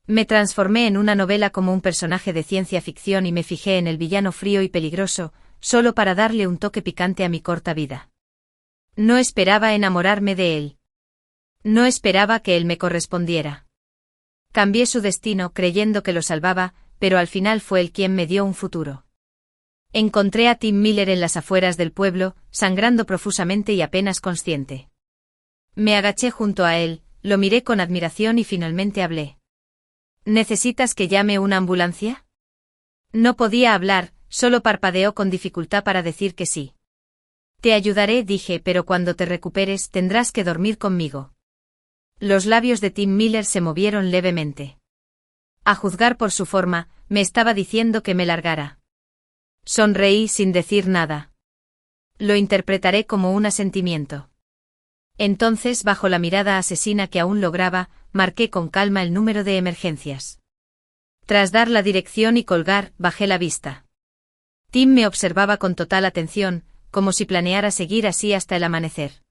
Me transformé en una novela como un personaje de ciencia ficción y me fijé en el villano frío y peligroso, solo para darle un toque picante a mi corta vida. No esperaba enamorarme de él. No esperaba que él me correspondiera. Cambié su destino creyendo que lo salvaba, pero al final fue él quien me dio un futuro. Encontré a Tim Miller en las afueras del pueblo, sangrando profusamente y apenas consciente. Me agaché junto a él, lo miré con admiración y finalmente hablé. ¿Necesitas que llame una ambulancia? No podía hablar, solo parpadeó con dificultad para decir que sí. Te ayudaré, dije, pero cuando te recuperes tendrás que dormir conmigo. Los labios de Tim Miller se movieron levemente. A juzgar por su forma, me estaba diciendo que me largara. Sonreí sin decir nada. Lo interpretaré como un asentimiento. Entonces, bajo la mirada asesina que aún lograba, marqué con calma el número de emergencias. Tras dar la dirección y colgar, bajé la vista. Tim me observaba con total atención, como si planeara seguir así hasta el amanecer.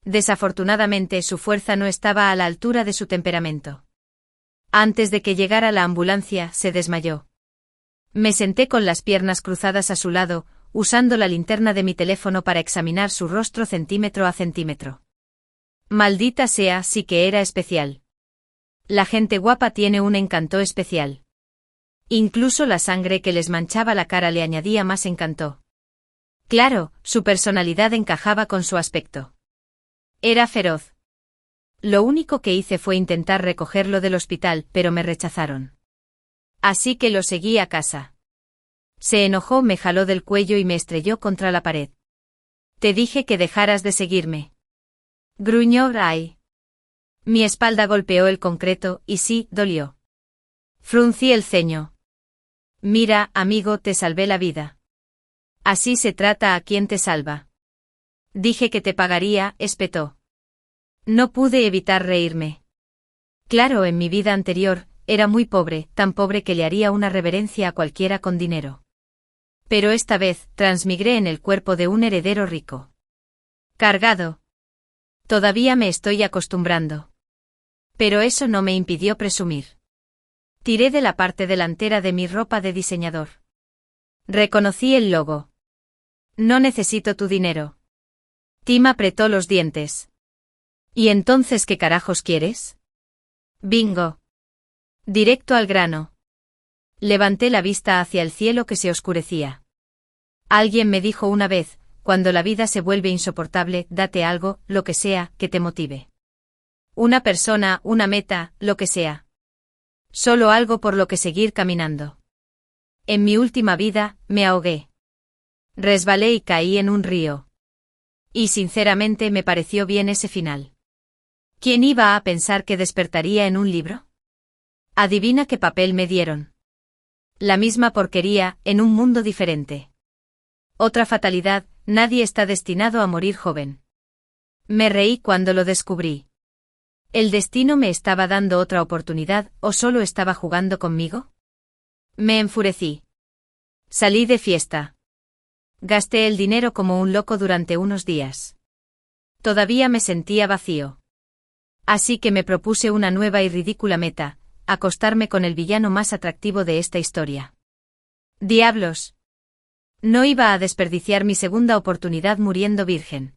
Desafortunadamente, su fuerza no estaba a la altura de su temperamento. Antes de que llegara la ambulancia, se desmayó. Me senté con las piernas cruzadas a su lado, usando la linterna de mi teléfono para examinar su rostro centímetro a centímetro. Maldita sea, sí que era especial. La gente guapa tiene un encanto especial. Incluso la sangre que les manchaba la cara le añadía más encanto. Claro, su personalidad encajaba con su aspecto. Era feroz. Lo único que hice fue intentar recogerlo del hospital, pero me rechazaron. Así que lo seguí a casa. Se enojó, me jaló del cuello y me estrelló contra la pared. Te dije que dejaras de seguirme. Gruñó Ray. Mi espalda golpeó el concreto, y sí, dolió. Fruncí el ceño. Mira, amigo, te salvé la vida. Así se trata a quien te salva. Dije que te pagaría, espetó. No pude evitar reírme. Claro, en mi vida anterior, era muy pobre, tan pobre que le haría una reverencia a cualquiera con dinero. Pero esta vez, transmigré en el cuerpo de un heredero rico. Cargado. Todavía me estoy acostumbrando. Pero eso no me impidió presumir. Tiré de la parte delantera de mi ropa de diseñador. Reconocí el logo. No necesito tu dinero. Tim apretó los dientes. ¿Y entonces qué carajos quieres? Bingo. Directo al grano. Levanté la vista hacia el cielo que se oscurecía. Alguien me dijo una vez, cuando la vida se vuelve insoportable, date algo, lo que sea, que te motive. Una persona, una meta, lo que sea. Solo algo por lo que seguir caminando. En mi última vida, me ahogué. Resbalé y caí en un río. Y sinceramente me pareció bien ese final. ¿Quién iba a pensar que despertaría en un libro? Adivina qué papel me dieron. La misma porquería, en un mundo diferente. Otra fatalidad, nadie está destinado a morir joven. Me reí cuando lo descubrí. ¿El destino me estaba dando otra oportunidad o solo estaba jugando conmigo? Me enfurecí. Salí de fiesta. Gasté el dinero como un loco durante unos días. Todavía me sentía vacío. Así que me propuse una nueva y ridícula meta, acostarme con el villano más atractivo de esta historia. ¡Diablos! No iba a desperdiciar mi segunda oportunidad muriendo virgen.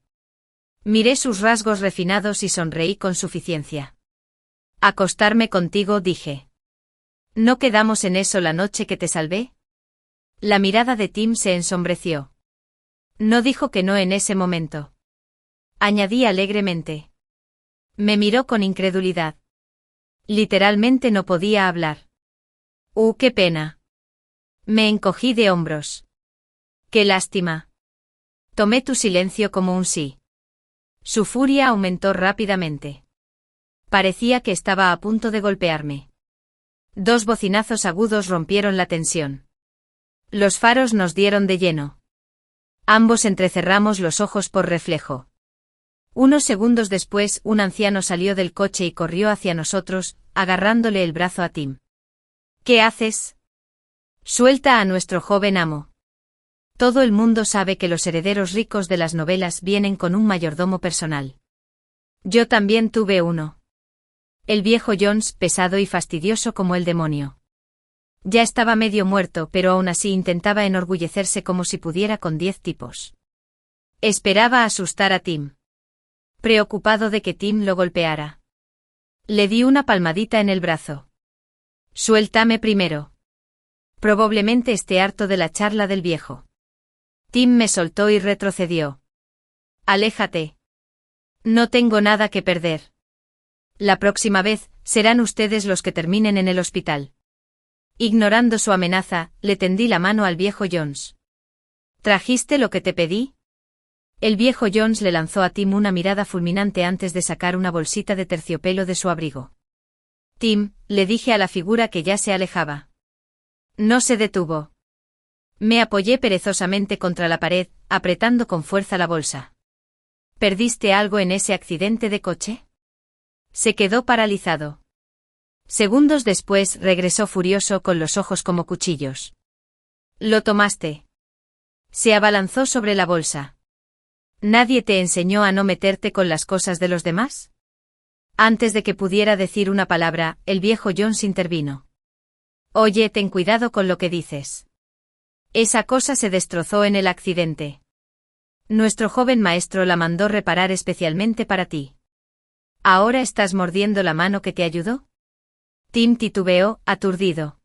Miré sus rasgos refinados y sonreí con suficiencia. Acostarme contigo, dije. ¿No quedamos en eso la noche que te salvé? La mirada de Tim se ensombreció. No dijo que no en ese momento. Añadí alegremente. Me miró con incredulidad. Literalmente no podía hablar. ¡Qué pena! Me encogí de hombros. ¡Qué lástima! Tomé tu silencio como un sí. Su furia aumentó rápidamente. Parecía que estaba a punto de golpearme. 2 bocinazos agudos rompieron la tensión. Los faros nos dieron de lleno. Ambos entrecerramos los ojos por reflejo. Unos segundos después, un anciano salió del coche y corrió hacia nosotros, agarrándole el brazo a Tim. ¿Qué haces? Suelta a nuestro joven amo. Todo el mundo sabe que los herederos ricos de las novelas vienen con un mayordomo personal. Yo también tuve uno. El viejo Jones, pesado y fastidioso como el demonio. Ya estaba medio muerto, pero aún así intentaba enorgullecerse como si pudiera con 10 tipos. Esperaba asustar a Tim. Preocupado de que Tim lo golpeara. Le di una palmadita en el brazo. Suéltame primero. Probablemente esté harto de la charla del viejo. Tim me soltó y retrocedió. Aléjate. No tengo nada que perder. La próxima vez, serán ustedes los que terminen en el hospital. Ignorando su amenaza, le tendí la mano al viejo Jones. ¿Trajiste lo que te pedí? El viejo Jones le lanzó a Tim una mirada fulminante antes de sacar una bolsita de terciopelo de su abrigo. Tim, le dije a la figura que ya se alejaba. No se detuvo. Me apoyé perezosamente contra la pared, apretando con fuerza la bolsa. ¿Perdiste algo en ese accidente de coche? Se quedó paralizado. Segundos después regresó furioso con los ojos como cuchillos. ¿Lo tomaste? Se abalanzó sobre la bolsa. ¿Nadie te enseñó a no meterte con las cosas de los demás? Antes de que pudiera decir una palabra, el viejo Jones intervino. Oye, ten cuidado con lo que dices. Esa cosa se destrozó en el accidente. Nuestro joven maestro la mandó reparar especialmente para ti. ¿Ahora estás mordiendo la mano que te ayudó? Tim titubeó, aturdido.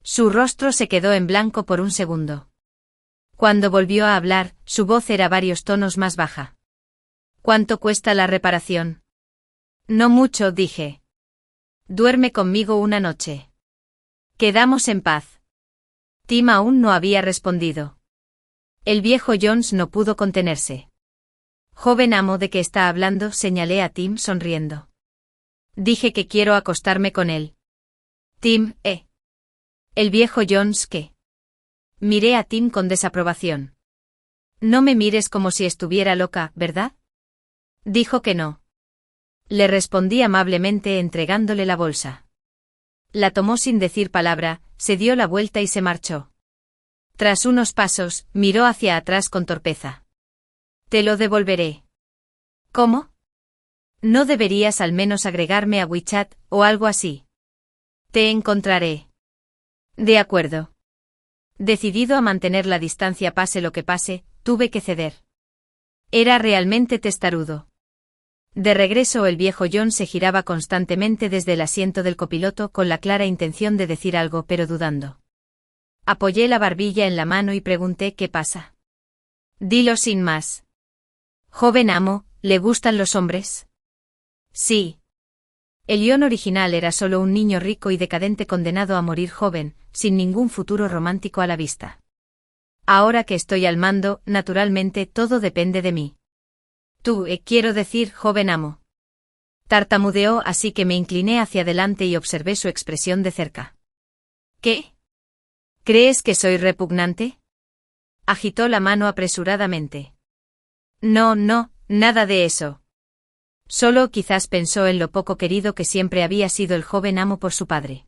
Su rostro se quedó en blanco por un segundo. Cuando volvió a hablar, su voz era varios tonos más baja. ¿Cuánto cuesta la reparación? No mucho, dije. Duerme conmigo una noche. Quedamos en paz. Tim aún no había respondido. El viejo Jones no pudo contenerse. Joven amo, ¿de qué está hablando?, señalé a Tim sonriendo. Dije que quiero acostarme con él. Tim, El viejo Jones, ¿qué? Miré a Tim con desaprobación. No me mires como si estuviera loca, ¿verdad? Dijo que no. Le respondí amablemente entregándole la bolsa. La tomó sin decir palabra, se dio la vuelta y se marchó. Tras unos pasos, miró hacia atrás con torpeza. Te lo devolveré. ¿Cómo? ¿No deberías al menos agregarme a WeChat, o algo así? Te encontraré. De acuerdo. Decidido a mantener la distancia pase lo que pase, tuve que ceder. Era realmente testarudo. De regreso el viejo John se giraba constantemente desde el asiento del copiloto con la clara intención de decir algo pero dudando. Apoyé la barbilla en la mano y pregunté ¿qué pasa? Dilo sin más. Joven amo, ¿le gustan los hombres? Sí. El Ion original era solo un niño rico y decadente condenado a morir joven, sin ningún futuro romántico a la vista. Ahora que estoy al mando, naturalmente todo depende de mí. Tú, quiero decir, joven amo. Tartamudeó, así que me incliné hacia adelante y observé su expresión de cerca. ¿Qué? ¿Crees que soy repugnante? Agitó la mano apresuradamente. No, nada de eso. Solo quizás pensó en lo poco querido que siempre había sido el joven amo por su padre.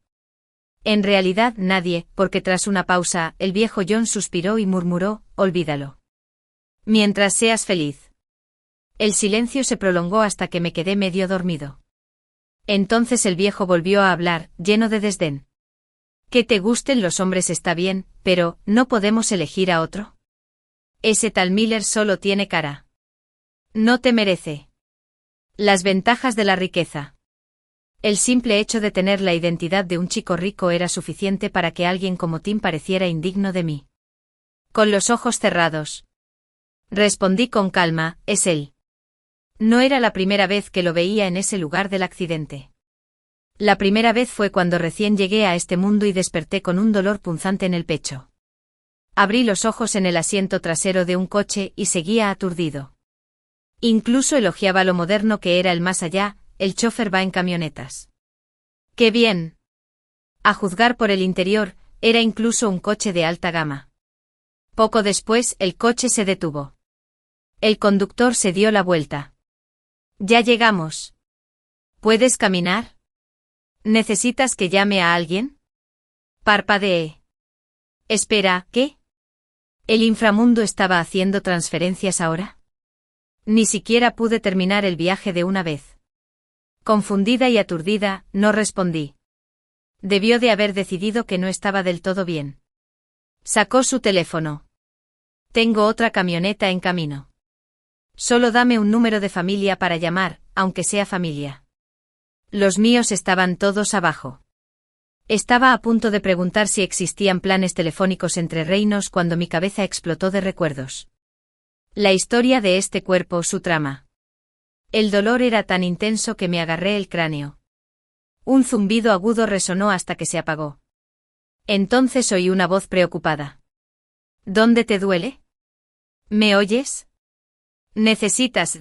En realidad nadie, porque tras una pausa, el viejo John suspiró y murmuró, olvídalo. Mientras seas feliz. El silencio se prolongó hasta que me quedé medio dormido. Entonces el viejo volvió a hablar, lleno de desdén. Que te gusten los hombres está bien, pero, ¿no podemos elegir a otro? Ese tal Miller solo tiene cara. No te merece. Las ventajas de la riqueza. El simple hecho de tener la identidad de un chico rico era suficiente para que alguien como Tim pareciera indigno de mí. Con los ojos cerrados. Respondí con calma, es él. No era la primera vez que lo veía en ese lugar del accidente. La primera vez fue cuando recién llegué a este mundo y desperté con un dolor punzante en el pecho. Abrí los ojos en el asiento trasero de un coche y seguía aturdido. Incluso elogiaba lo moderno que era el más allá, el chofer va en camionetas. ¡Qué bien! A juzgar por el interior, era incluso un coche de alta gama. Poco después, el coche se detuvo. El conductor se dio la vuelta. Ya llegamos. ¿Puedes caminar? ¿Necesitas que llame a alguien? Parpadeé. Espera, ¿qué? ¿El inframundo estaba haciendo transferencias ahora? Ni siquiera pude terminar el viaje de una vez. Confundida y aturdida, no respondí. Debió de haber decidido que no estaba del todo bien. Sacó su teléfono. Tengo otra camioneta en camino. Solo dame un número de familia para llamar, aunque sea familia. Los míos estaban todos abajo. Estaba a punto de preguntar si existían planes telefónicos entre reinos cuando mi cabeza explotó de recuerdos. La historia de este cuerpo, su trama. El dolor era tan intenso que me agarré el cráneo. Un zumbido agudo resonó hasta que se apagó. Entonces oí una voz preocupada. ¿Dónde te duele? ¿Me oyes? Necesitas.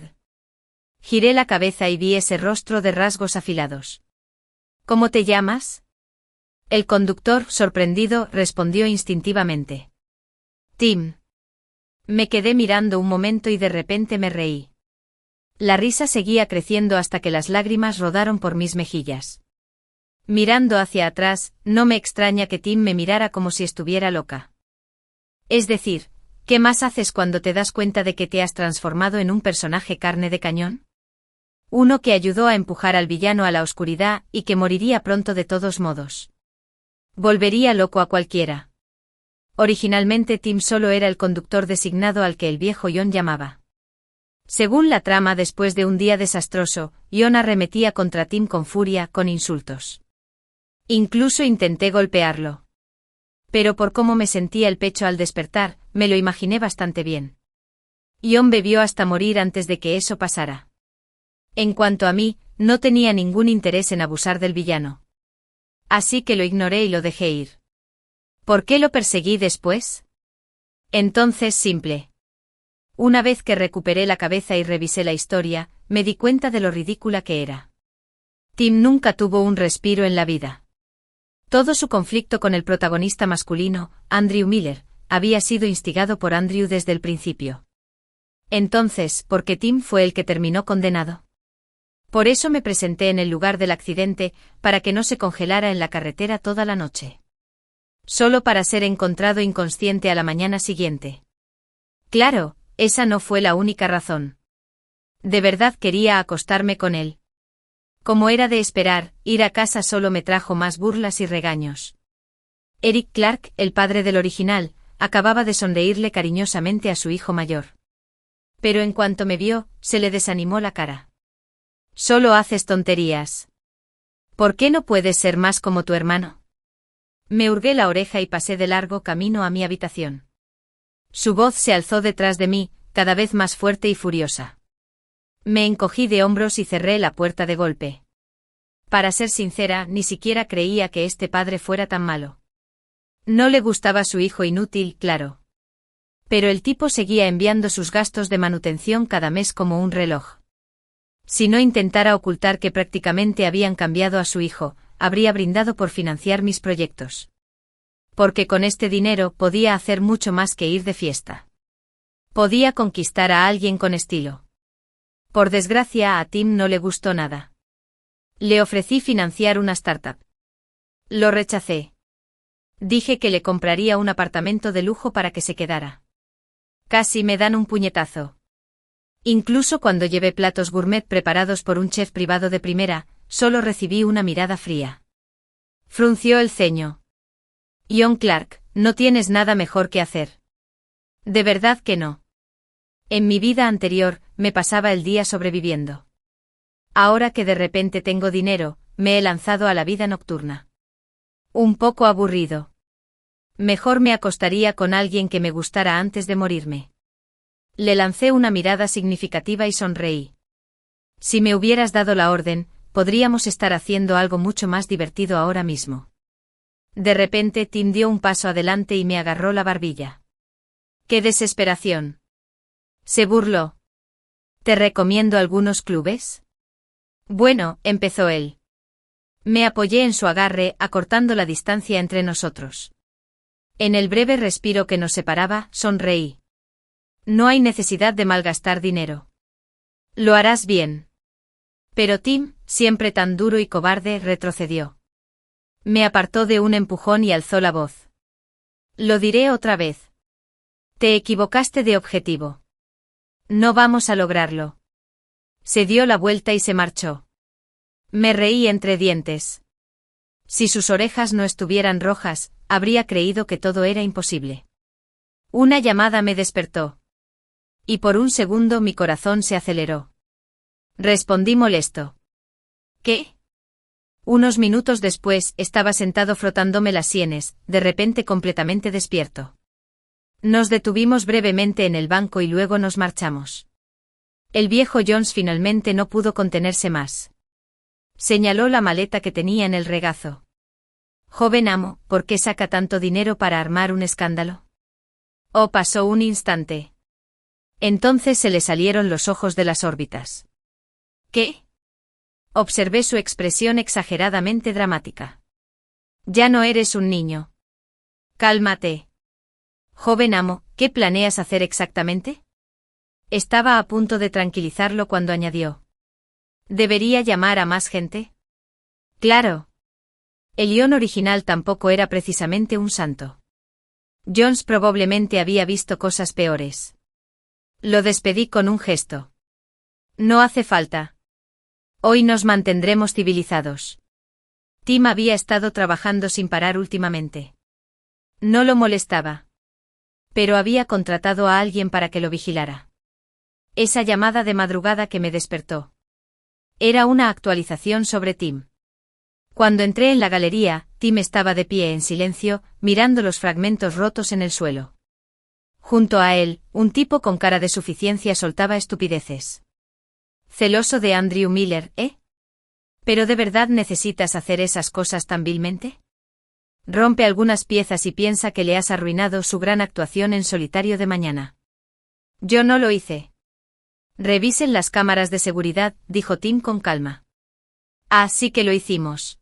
Giré la cabeza y vi ese rostro de rasgos afilados. ¿Cómo te llamas? El conductor, sorprendido, respondió instintivamente. Tim. Me quedé mirando un momento y de repente me reí. La risa seguía creciendo hasta que las lágrimas rodaron por mis mejillas. Mirando hacia atrás, no me extraña que Tim me mirara como si estuviera loca. Es decir, ¿qué más haces cuando te das cuenta de que te has transformado en un personaje carne de cañón? Uno que ayudó a empujar al villano a la oscuridad y que moriría pronto de todos modos. Volvería loco a cualquiera. Originalmente Tim solo era el conductor designado al que el viejo John llamaba. Según la trama, después de un día desastroso, John arremetía contra Tim con furia, con insultos. Incluso intenté golpearlo. Pero por cómo me sentía el pecho al despertar, me lo imaginé bastante bien. John bebió hasta morir antes de que eso pasara. En cuanto a mí, no tenía ningún interés en abusar del villano. Así que lo ignoré y lo dejé ir. ¿Por qué lo perseguí después? Entonces, simple. Una vez que recuperé la cabeza y revisé la historia, me di cuenta de lo ridícula que era. Tim nunca tuvo un respiro en la vida. Todo su conflicto con el protagonista masculino, Andrew Miller, había sido instigado por Andrew desde el principio. Entonces, ¿por qué Tim fue el que terminó condenado? Por eso me presenté en el lugar del accidente, para que no se congelara en la carretera toda la noche. Solo para ser encontrado inconsciente a la mañana siguiente. Claro, esa no fue la única razón. De verdad quería acostarme con él. Como era de esperar, ir a casa solo me trajo más burlas y regaños. Eric Clark, el padre del original, acababa de sonreírle cariñosamente a su hijo mayor. Pero en cuanto me vio, se le desanimó la cara. Solo haces tonterías. ¿Por qué no puedes ser más como tu hermano? Me hurgué la oreja y pasé de largo camino a mi habitación. Su voz se alzó detrás de mí, cada vez más fuerte y furiosa. Me encogí de hombros y cerré la puerta de golpe. Para ser sincera, ni siquiera creía que este padre fuera tan malo. No le gustaba su hijo inútil, claro. Pero el tipo seguía enviando sus gastos de manutención cada mes como un reloj. Si no intentara ocultar que prácticamente habían cambiado a su hijo, habría brindado por financiar mis proyectos. Porque con este dinero podía hacer mucho más que ir de fiesta. Podía conquistar a alguien con estilo. Por desgracia, a Tim no le gustó nada. Le ofrecí financiar una startup. Lo rechacé. Dije que le compraría un apartamento de lujo para que se quedara. Casi me dan un puñetazo. Incluso cuando llevé platos gourmet preparados por un chef privado de primera, solo recibí una mirada fría. Frunció el ceño. John Clark, no tienes nada mejor que hacer. De verdad que no. En mi vida anterior, me pasaba el día sobreviviendo. Ahora que de repente tengo dinero, me he lanzado a la vida nocturna. Un poco aburrido. Mejor me acostaría con alguien que me gustara antes de morirme. Le lancé una mirada significativa y sonreí. Si me hubieras dado la orden, podríamos estar haciendo algo mucho más divertido ahora mismo. De repente Tim dio un paso adelante y me agarró la barbilla. ¡Qué desesperación! Se burló. ¿Te recomiendo algunos clubes? Bueno, empezó él. Me apoyé en su agarre, acortando la distancia entre nosotros. En el breve respiro que nos separaba, sonreí. No hay necesidad de malgastar dinero. Lo harás bien. Pero Tim, siempre tan duro y cobarde, retrocedió. Me apartó de un empujón y alzó la voz. Lo diré otra vez. Te equivocaste de objetivo. No vamos a lograrlo. Se dio la vuelta y se marchó. Me reí entre dientes. Si sus orejas no estuvieran rojas, habría creído que todo era imposible. Una llamada me despertó. Y por un segundo mi corazón se aceleró. Respondí molesto. ¿Qué? Unos minutos después estaba sentado frotándome las sienes, de repente completamente despierto. Nos detuvimos brevemente en el banco y luego nos marchamos. El viejo Jones finalmente no pudo contenerse más. Señaló la maleta que tenía en el regazo. Joven amo, ¿por qué saca tanto dinero para armar un escándalo? Oh, pasó un instante. Entonces se le salieron los ojos de las órbitas. ¿Qué? Observé su expresión exageradamente dramática. Ya no eres un niño. Cálmate. Joven amo, ¿qué planeas hacer exactamente? Estaba a punto de tranquilizarlo cuando añadió. ¿Debería llamar a más gente? Claro. El Ion original tampoco era precisamente un santo. Jones probablemente había visto cosas peores. Lo despedí con un gesto. No hace falta. Hoy nos mantendremos civilizados. Tim había estado trabajando sin parar últimamente. No lo molestaba. Pero había contratado a alguien para que lo vigilara. Esa llamada de madrugada que me despertó. Era una actualización sobre Tim. Cuando entré en la galería, Tim estaba de pie en silencio, mirando los fragmentos rotos en el suelo. Junto a él, un tipo con cara de suficiencia soltaba estupideces. Celoso de Andrew Miller, ¿eh? ¿Pero de verdad necesitas hacer esas cosas tan vilmente? Rompe algunas piezas y piensa que le has arruinado su gran actuación en solitario de mañana. Yo no lo hice. Revisen las cámaras de seguridad, dijo Tim con calma. Ah, sí que lo hicimos.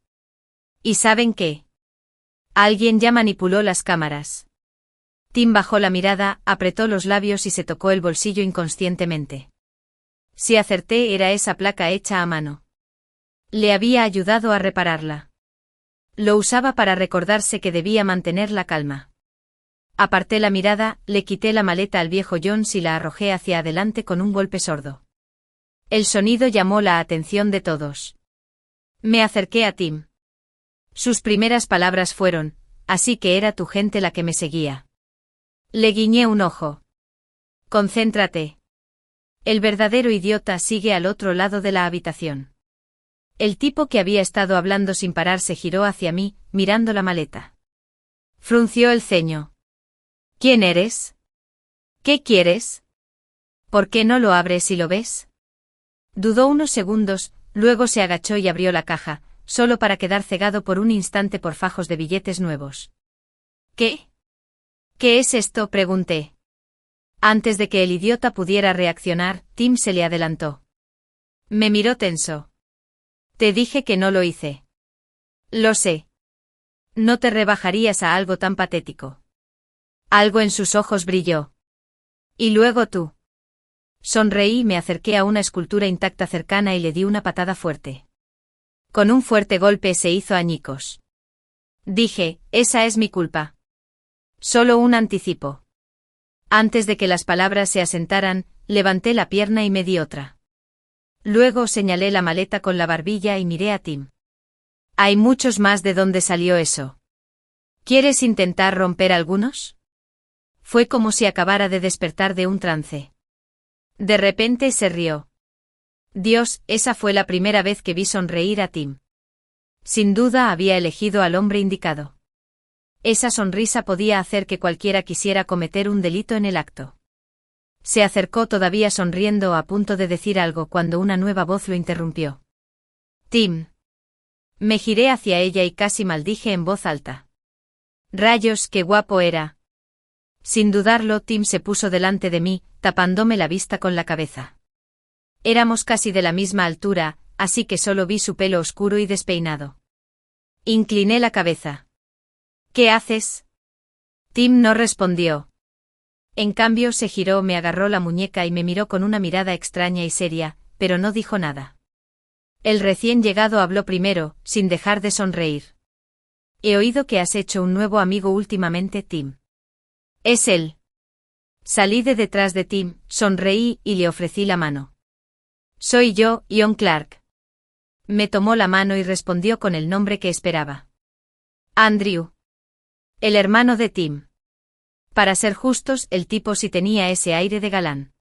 ¿Y saben qué? Alguien ya manipuló las cámaras. Tim bajó la mirada, apretó los labios y se tocó el bolsillo inconscientemente. Si acerté, era esa placa hecha a mano. Le había ayudado a repararla. Lo usaba para recordarse que debía mantener la calma. Aparté la mirada, le quité la maleta al viejo Jones y la arrojé hacia adelante con un golpe sordo. El sonido llamó la atención de todos. Me acerqué a Tim. Sus primeras palabras fueron, así que era tu gente la que me seguía. Le guiñé un ojo. Concéntrate. El verdadero idiota sigue al otro lado de la habitación. El tipo que había estado hablando sin parar se giró hacia mí, mirando la maleta. Frunció el ceño. ¿Quién eres? ¿Qué quieres? ¿Por qué no lo abres y lo ves? Dudó unos segundos, luego se agachó y abrió la caja, solo para quedar cegado por un instante por fajos de billetes nuevos. ¿Qué? ¿Qué es esto?, pregunté. Antes de que el idiota pudiera reaccionar, Tim se le adelantó. Me miró tenso. Te dije que no lo hice. Lo sé. No te rebajarías a algo tan patético. Algo en sus ojos brilló. ¿Y luego tú? Sonreí y me acerqué a una escultura intacta cercana y le di una patada fuerte. Con un fuerte golpe se hizo añicos. Dije, esa es mi culpa. Solo un anticipo. Antes de que las palabras se asentaran, levanté la pierna y me di otra. Luego señalé la maleta con la barbilla y miré a Tim. Hay muchos más de dónde salió eso. ¿Quieres intentar romper algunos? Fue como si acabara de despertar de un trance. De repente se rió. Dios, esa fue la primera vez que vi sonreír a Tim. Sin duda había elegido al hombre indicado. Esa sonrisa podía hacer que cualquiera quisiera cometer un delito en el acto. Se acercó todavía sonriendo a punto de decir algo cuando una nueva voz lo interrumpió. Tim. Me giré hacia ella y casi maldije en voz alta. Rayos, qué guapo era. Sin dudarlo, Tim se puso delante de mí, tapándome la vista con la cabeza. Éramos casi de la misma altura, así que solo vi su pelo oscuro y despeinado. Incliné la cabeza. ¿Qué haces? Tim no respondió. En cambio se giró, me agarró la muñeca y me miró con una mirada extraña y seria, pero no dijo nada. El recién llegado habló primero, sin dejar de sonreír. He oído que has hecho un nuevo amigo últimamente, Tim. Es él. Salí de detrás de Tim, sonreí y le ofrecí la mano. Soy yo, Ion Clark. Me tomó la mano y respondió con el nombre que esperaba. Andrew. El hermano de Tim. Para ser justos, el tipo sí tenía ese aire de galán.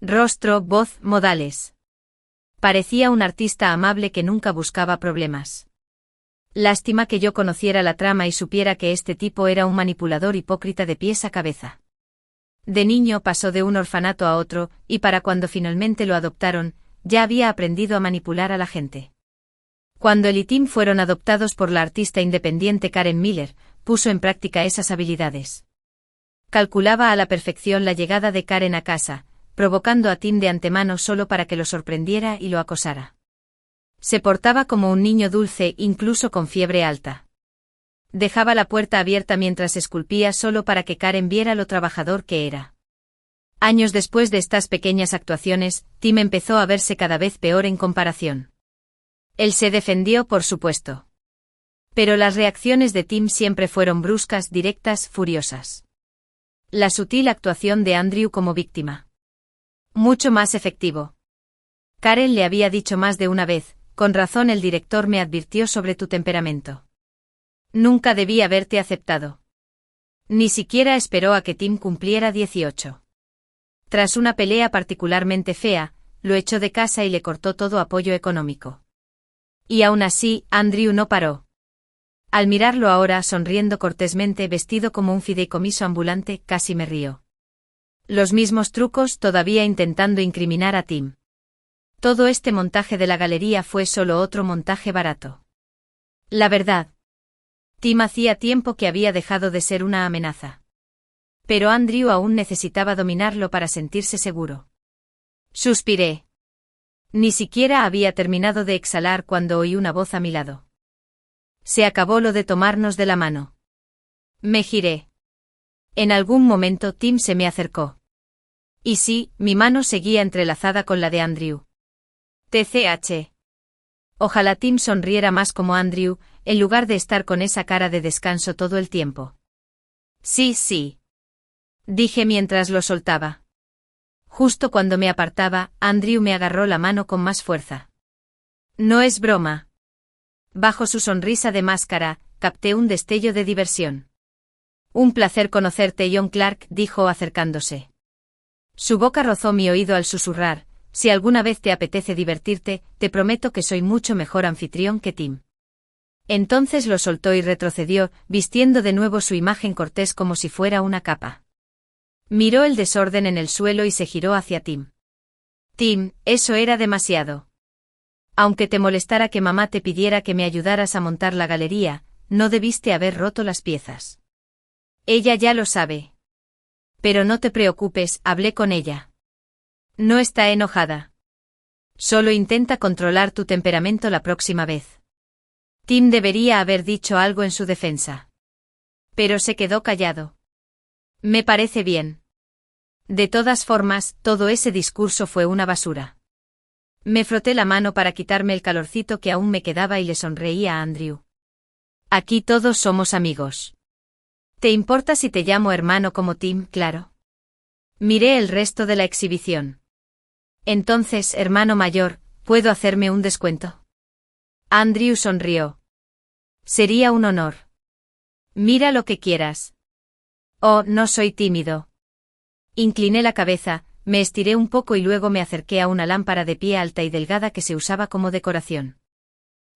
Rostro, voz, modales. Parecía un artista amable que nunca buscaba problemas. Lástima que yo conociera la trama y supiera que este tipo era un manipulador hipócrita de pies a cabeza. De niño pasó de un orfanato a otro, y para cuando finalmente lo adoptaron, ya había aprendido a manipular a la gente. Cuando él y Tim fueron adoptados por la artista independiente Karen Miller, puso en práctica esas habilidades. Calculaba a la perfección la llegada de Karen a casa, provocando a Tim de antemano solo para que lo sorprendiera y lo acosara. Se portaba como un niño dulce, incluso con fiebre alta. Dejaba la puerta abierta mientras esculpía solo para que Karen viera lo trabajador que era. Años después de estas pequeñas actuaciones, Tim empezó a verse cada vez peor en comparación. Él se defendió, por supuesto. Pero las reacciones de Tim siempre fueron bruscas, directas, furiosas. La sutil actuación de Andrew como víctima. Mucho más efectivo. Karen le había dicho más de una vez, con razón el director me advirtió sobre tu temperamento. Nunca debí haberte aceptado. Ni siquiera esperó a que Tim cumpliera 18. Tras una pelea particularmente fea, lo echó de casa y le cortó todo apoyo económico. Y aún así, Andrew no paró. Al mirarlo ahora sonriendo cortésmente vestido como un fideicomiso ambulante, casi me río. Los mismos trucos todavía intentando incriminar a Tim. Todo este montaje de la galería fue solo otro montaje barato. La verdad. Tim hacía tiempo que había dejado de ser una amenaza. Pero Andrew aún necesitaba dominarlo para sentirse seguro. Suspiré. Ni siquiera había terminado de exhalar cuando oí una voz a mi lado. Se acabó lo de tomarnos de la mano. Me giré. En algún momento Tim se me acercó. Y sí, mi mano seguía entrelazada con la de Andrew. TCH. Ojalá Tim sonriera más como Andrew, en lugar de estar con esa cara de descanso todo el tiempo. Sí, sí. Dije mientras lo soltaba. Justo cuando me apartaba, Andrew me agarró la mano con más fuerza. No es broma. Bajo su sonrisa de máscara, capté un destello de diversión. Un placer conocerte, John Clark, dijo acercándose. Su boca rozó mi oído al susurrar, si alguna vez te apetece divertirte, te prometo que soy mucho mejor anfitrión que Tim. Entonces lo soltó y retrocedió, vistiendo de nuevo su imagen cortés como si fuera una capa. Miró el desorden en el suelo y se giró hacia Tim. Tim, eso era demasiado. Aunque te molestara que mamá te pidiera que me ayudaras a montar la galería, no debiste haber roto las piezas. Ella ya lo sabe. Pero no te preocupes, hablé con ella. No está enojada. Solo intenta controlar tu temperamento la próxima vez. Tim debería haber dicho algo en su defensa. Pero se quedó callado. Me parece bien. De todas formas, todo ese discurso fue una basura. Me froté la mano para quitarme el calorcito que aún me quedaba y le sonreí a Andrew. Aquí todos somos amigos. ¿Te importa si te llamo hermano como Tim, claro? Miré el resto de la exhibición. Entonces, hermano mayor, ¿puedo hacerme un descuento? Andrew sonrió. Sería un honor. Mira lo que quieras. Oh, no soy tímido. Incliné la cabeza, me estiré un poco y luego me acerqué a una lámpara de pie alta y delgada que se usaba como decoración.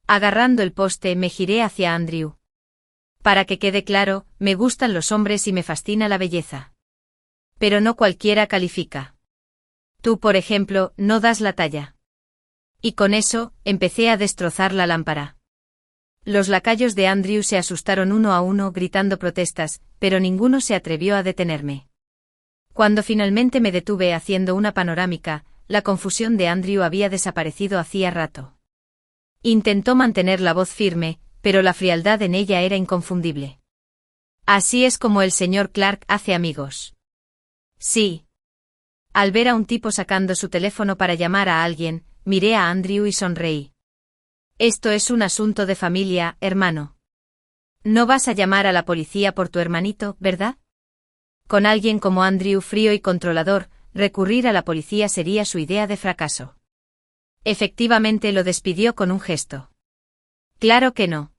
Agarrando el poste, me giré hacia Andrew. Para que quede claro, me gustan los hombres y me fascina la belleza. Pero no cualquiera califica. Tú, por ejemplo, no das la talla. Y con eso, empecé a destrozar la lámpara. Los lacayos de Andrew se asustaron uno a uno gritando protestas, pero ninguno se atrevió a detenerme. Cuando finalmente me detuve haciendo una panorámica, la confusión de Andrew había desaparecido hacía rato. Intentó mantener la voz firme, pero la frialdad en ella era inconfundible. Así es como el señor Clark hace amigos. Sí. Al ver a un tipo sacando su teléfono para llamar a alguien, miré a Andrew y sonreí. Esto es un asunto de familia, hermano. No vas a llamar a la policía por tu hermanito, ¿verdad? Con alguien como Andrew frío y controlador, recurrir a la policía sería su idea de fracaso. Efectivamente lo despidió con un gesto. Claro que no.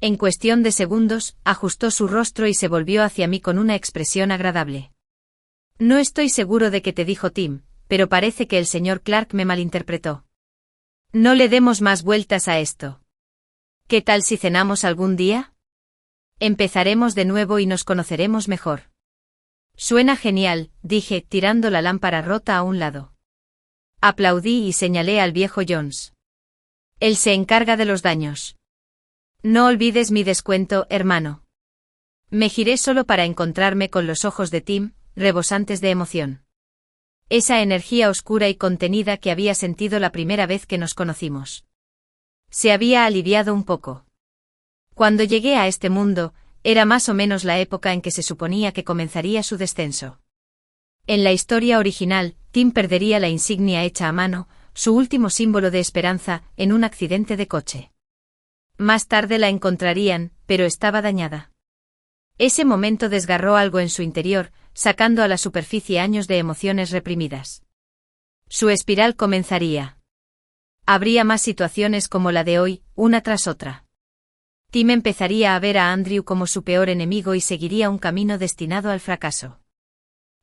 En cuestión de segundos, ajustó su rostro y se volvió hacia mí con una expresión agradable. No estoy seguro de qué te dijo Tim, pero parece que el señor Clark me malinterpretó. No le demos más vueltas a esto. ¿Qué tal si cenamos algún día? Empezaremos de nuevo y nos conoceremos mejor. Suena genial, dije, tirando la lámpara rota a un lado. Aplaudí y señalé al viejo Jones. Él se encarga de los daños. No olvides mi descuento, hermano. Me giré solo para encontrarme con los ojos de Tim, rebosantes de emoción. Esa energía oscura y contenida que había sentido la primera vez que nos conocimos. Se había aliviado un poco. Cuando llegué a este mundo, era más o menos la época en que se suponía que comenzaría su descenso. En la historia original, Tim perdería la insignia hecha a mano, su último símbolo de esperanza, en un accidente de coche. Más tarde la encontrarían, pero estaba dañada. Ese momento desgarró algo en su interior, sacando a la superficie años de emociones reprimidas. Su espiral comenzaría. Habría más situaciones como la de hoy, una tras otra. Tim empezaría a ver a Andrew como su peor enemigo y seguiría un camino destinado al fracaso.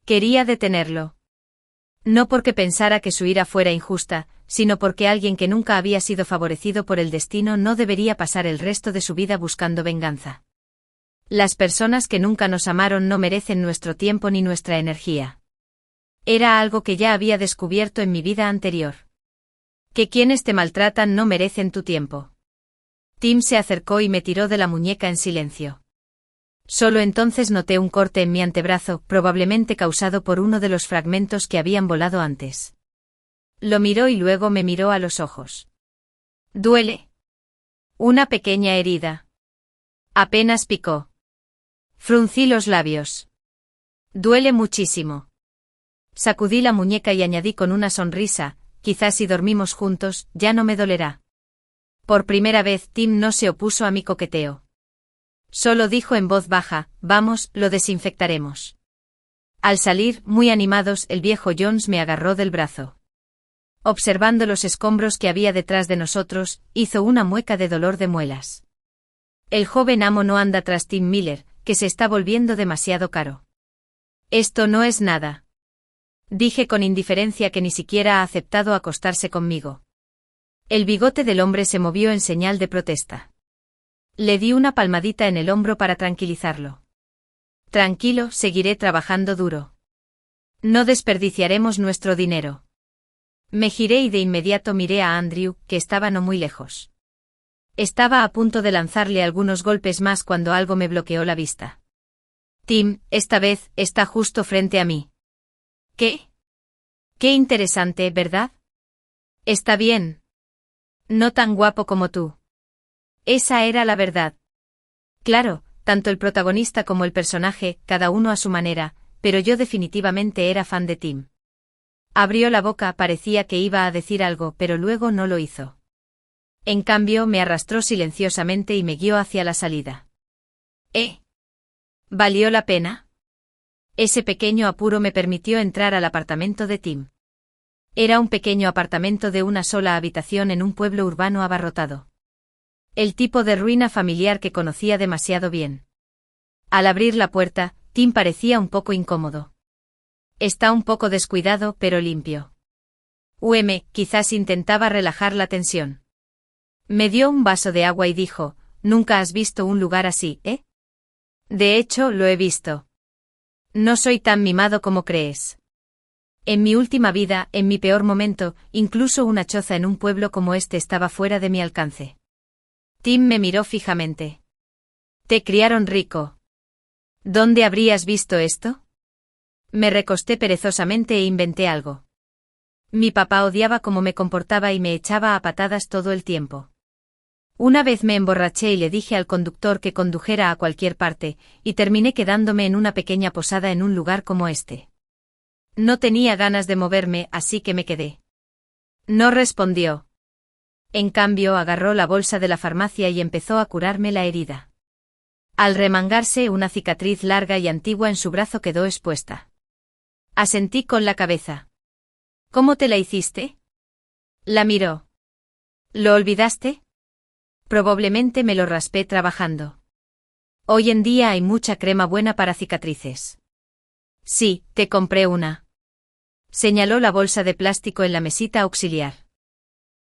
Quería detenerlo. No porque pensara que su ira fuera injusta, sino porque alguien que nunca había sido favorecido por el destino no debería pasar el resto de su vida buscando venganza. Las personas que nunca nos amaron no merecen nuestro tiempo ni nuestra energía. Era algo que ya había descubierto en mi vida anterior. Que quienes te maltratan no merecen tu tiempo. Tim se acercó y me tiró de la muñeca en silencio. Solo entonces noté un corte en mi antebrazo, probablemente causado por uno de los fragmentos que habían volado antes. Lo miró y luego me miró a los ojos. ¿Duele? Una pequeña herida. Apenas picó. Fruncí los labios. Duele muchísimo. Sacudí la muñeca y añadí con una sonrisa, quizás si dormimos juntos, ya no me dolerá. Por primera vez Tim no se opuso a mi coqueteo. Solo dijo en voz baja, vamos, lo desinfectaremos. Al salir, muy animados, el viejo Jones me agarró del brazo. Observando los escombros que había detrás de nosotros, hizo una mueca de dolor de muelas. El joven amo no anda tras Tim Miller, que se está volviendo demasiado caro. Esto no es nada. Dije con indiferencia que ni siquiera ha aceptado acostarse conmigo. El bigote del hombre se movió en señal de protesta. Le di una palmadita en el hombro para tranquilizarlo. Tranquilo, seguiré trabajando duro. No desperdiciaremos nuestro dinero. Me giré y de inmediato miré a Andrew, que estaba no muy lejos. Estaba a punto de lanzarle algunos golpes más cuando algo me bloqueó la vista. Tim, esta vez, está justo frente a mí. ¿Qué? Qué interesante, ¿verdad? Está bien. No tan guapo como tú. Esa era la verdad. Claro, tanto el protagonista como el personaje, cada uno a su manera, pero yo definitivamente era fan de Tim. Abrió la boca, parecía que iba a decir algo, pero luego no lo hizo. En cambio, me arrastró silenciosamente y me guió hacia la salida. ¿Valió la pena? Ese pequeño apuro me permitió entrar al apartamento de Tim. Era un pequeño apartamento de una sola habitación en un pueblo urbano abarrotado. El tipo de ruina familiar que conocía demasiado bien. Al abrir la puerta, Tim parecía un poco incómodo. Está un poco descuidado, pero limpio. Quizás intentaba relajar la tensión. Me dio un vaso de agua y dijo, ¿nunca has visto un lugar así, eh? De hecho, lo he visto. No soy tan mimado como crees. En mi última vida, en mi peor momento, incluso una choza en un pueblo como este estaba fuera de mi alcance. Tim me miró fijamente. ¿Te criaron rico? ¿Dónde habrías visto esto? Me recosté perezosamente e inventé algo. Mi papá odiaba cómo me comportaba y me echaba a patadas todo el tiempo. Una vez me emborraché y le dije al conductor que condujera a cualquier parte, y terminé quedándome en una pequeña posada en un lugar como este. No tenía ganas de moverme, así que me quedé. No respondió. En cambio, agarró la bolsa de la farmacia y empezó a curarme la herida. Al remangarse, una cicatriz larga y antigua en su brazo quedó expuesta. Asentí con la cabeza. ¿Cómo te la hiciste? La miró. ¿Lo olvidaste? Probablemente me lo raspé trabajando. Hoy en día hay mucha crema buena para cicatrices. Sí, te compré una. Señaló la bolsa de plástico en la mesita auxiliar.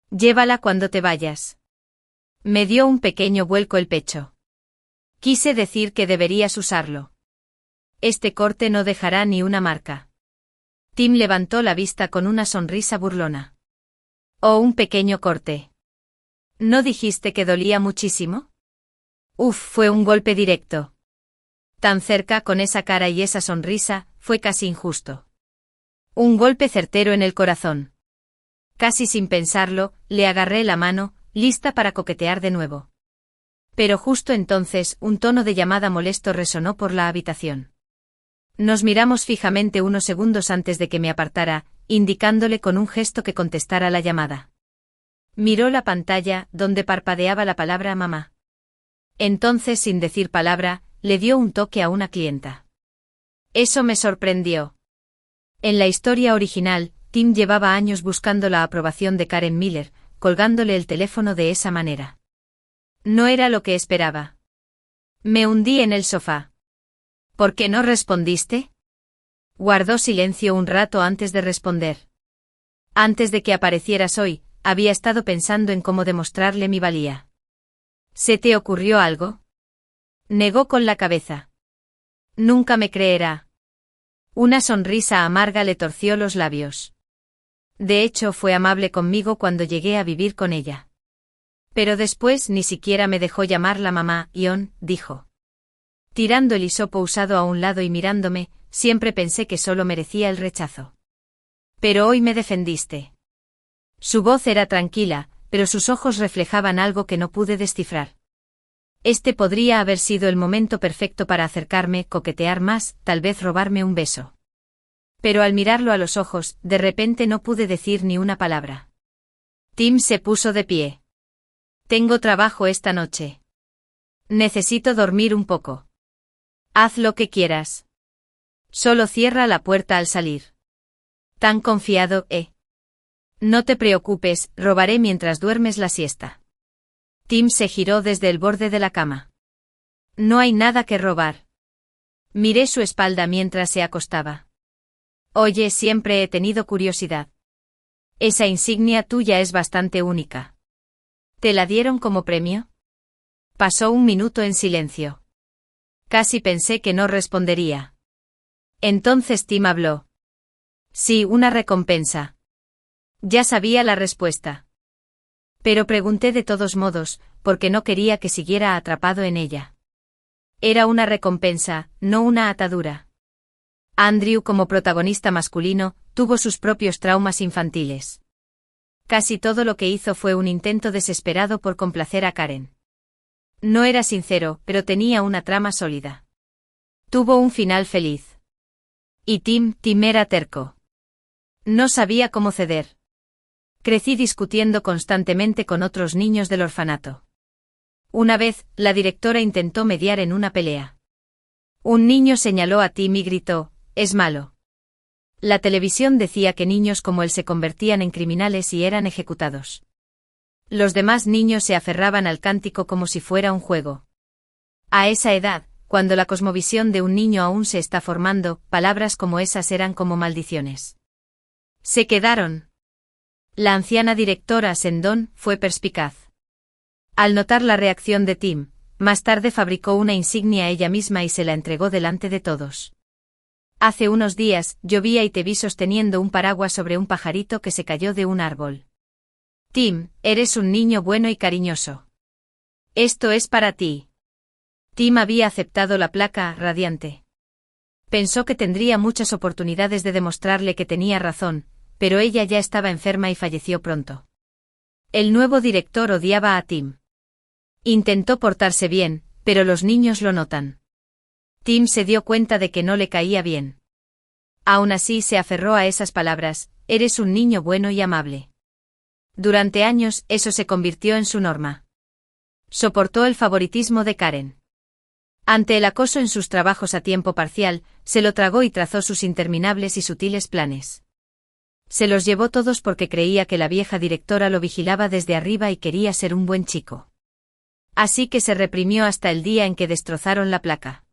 Llévala cuando te vayas. Me dio un pequeño vuelco el pecho. Quise decir que deberías usarlo. Este corte no dejará ni una marca. Tim levantó la vista con una sonrisa burlona. Oh, un pequeño corte. ¿No dijiste que dolía muchísimo? Uf, fue un golpe directo. Tan cerca con esa cara y esa sonrisa, fue casi injusto. Un golpe certero en el corazón. Casi sin pensarlo, le agarré la mano, lista para coquetear de nuevo. Pero justo entonces, un tono de llamada molesto resonó por la habitación. Nos miramos fijamente unos segundos antes de que me apartara, indicándole con un gesto que contestara la llamada. Miró la pantalla, donde parpadeaba la palabra mamá. Entonces, sin decir palabra, le dio un toque a una clienta. Eso me sorprendió. En la historia original, Tim llevaba años buscando la aprobación de Karen Miller, colgándole el teléfono de esa manera. No era lo que esperaba. Me hundí en el sofá. ¿Por qué no respondiste? Guardó silencio un rato antes de responder. Antes de que aparecieras hoy, había estado pensando en cómo demostrarle mi valía. ¿Se te ocurrió algo? Negó con la cabeza. Nunca me creerá. Una sonrisa amarga le torció los labios. De hecho, fue amable conmigo cuando llegué a vivir con ella. Pero después ni siquiera me dejó llamarla mamá, Ion, dijo. Tirando el hisopo usado a un lado y mirándome, siempre pensé que solo merecía el rechazo. Pero hoy me defendiste. Su voz era tranquila, pero sus ojos reflejaban algo que no pude descifrar. Este podría haber sido el momento perfecto para acercarme, coquetear más, tal vez robarme un beso. Pero al mirarlo a los ojos, de repente no pude decir ni una palabra. Tim se puso de pie. Tengo trabajo esta noche. Necesito dormir un poco. Haz lo que quieras. Solo cierra la puerta al salir. Tan confiado, ¿eh? No te preocupes, robaré mientras duermes la siesta. Tim se giró desde el borde de la cama. No hay nada que robar. Miré su espalda mientras se acostaba. Oye, siempre he tenido curiosidad. Esa insignia tuya es bastante única. ¿Te la dieron como premio? Pasó un minuto en silencio. Casi pensé que no respondería. Entonces Tim habló. Sí, una recompensa. Ya sabía la respuesta. Pero pregunté de todos modos, porque no quería que siguiera atrapado en ella. Era una recompensa, no una atadura. Andrew, como protagonista masculino, tuvo sus propios traumas infantiles. Casi todo lo que hizo fue un intento desesperado por complacer a Karen. No era sincero, pero tenía una trama sólida. Tuvo un final feliz. Y Tim era terco. No sabía cómo ceder. Crecí discutiendo constantemente con otros niños del orfanato. Una vez, la directora intentó mediar en una pelea. Un niño señaló a Tim y gritó, «Es malo». La televisión decía que niños como él se convertían en criminales y eran ejecutados. Los demás niños se aferraban al cántico como si fuera un juego. A esa edad, cuando la cosmovisión de un niño aún se está formando, palabras como esas eran como maldiciones. Se quedaron. La anciana directora Sendon fue perspicaz. Al notar la reacción de Tim, más tarde fabricó una insignia ella misma y se la entregó delante de todos. Hace unos días, llovía y te vi sosteniendo un paraguas sobre un pajarito que se cayó de un árbol. Tim, eres un niño bueno y cariñoso. Esto es para ti. Tim había aceptado la placa, radiante. Pensó que tendría muchas oportunidades de demostrarle que tenía razón, pero ella ya estaba enferma y falleció pronto. El nuevo director odiaba a Tim. Intentó portarse bien, pero los niños lo notan. Tim se dio cuenta de que no le caía bien. Aún así se aferró a esas palabras, eres un niño bueno y amable. Durante años eso se convirtió en su norma. Soportó el favoritismo de Karen. Ante el acoso en sus trabajos a tiempo parcial, se lo tragó y trazó sus interminables y sutiles planes. Se los llevó todos porque creía que la vieja directora lo vigilaba desde arriba y quería ser un buen chico. Así que se reprimió hasta el día en que destrozaron la placa.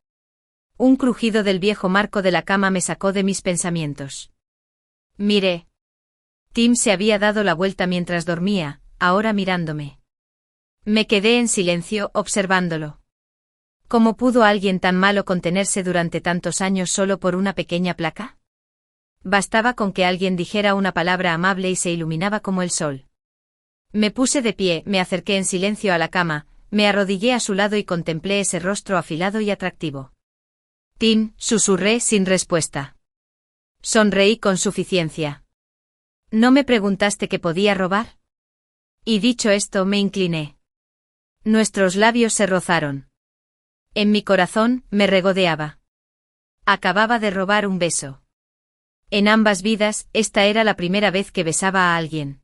Un crujido del viejo marco de la cama me sacó de mis pensamientos. Miré. Tim se había dado la vuelta mientras dormía, ahora mirándome. Me quedé en silencio, observándolo. ¿Cómo pudo alguien tan malo contenerse durante tantos años solo por una pequeña placa? Bastaba con que alguien dijera una palabra amable y se iluminaba como el sol. Me puse de pie, me acerqué en silencio a la cama, me arrodillé a su lado y contemplé ese rostro afilado y atractivo. Tim, susurré sin respuesta. Sonreí con suficiencia. ¿No me preguntaste qué podía robar? Y dicho esto me incliné. Nuestros labios se rozaron. En mi corazón, me regodeaba. Acababa de robar un beso. En ambas vidas, esta era la primera vez que besaba a alguien.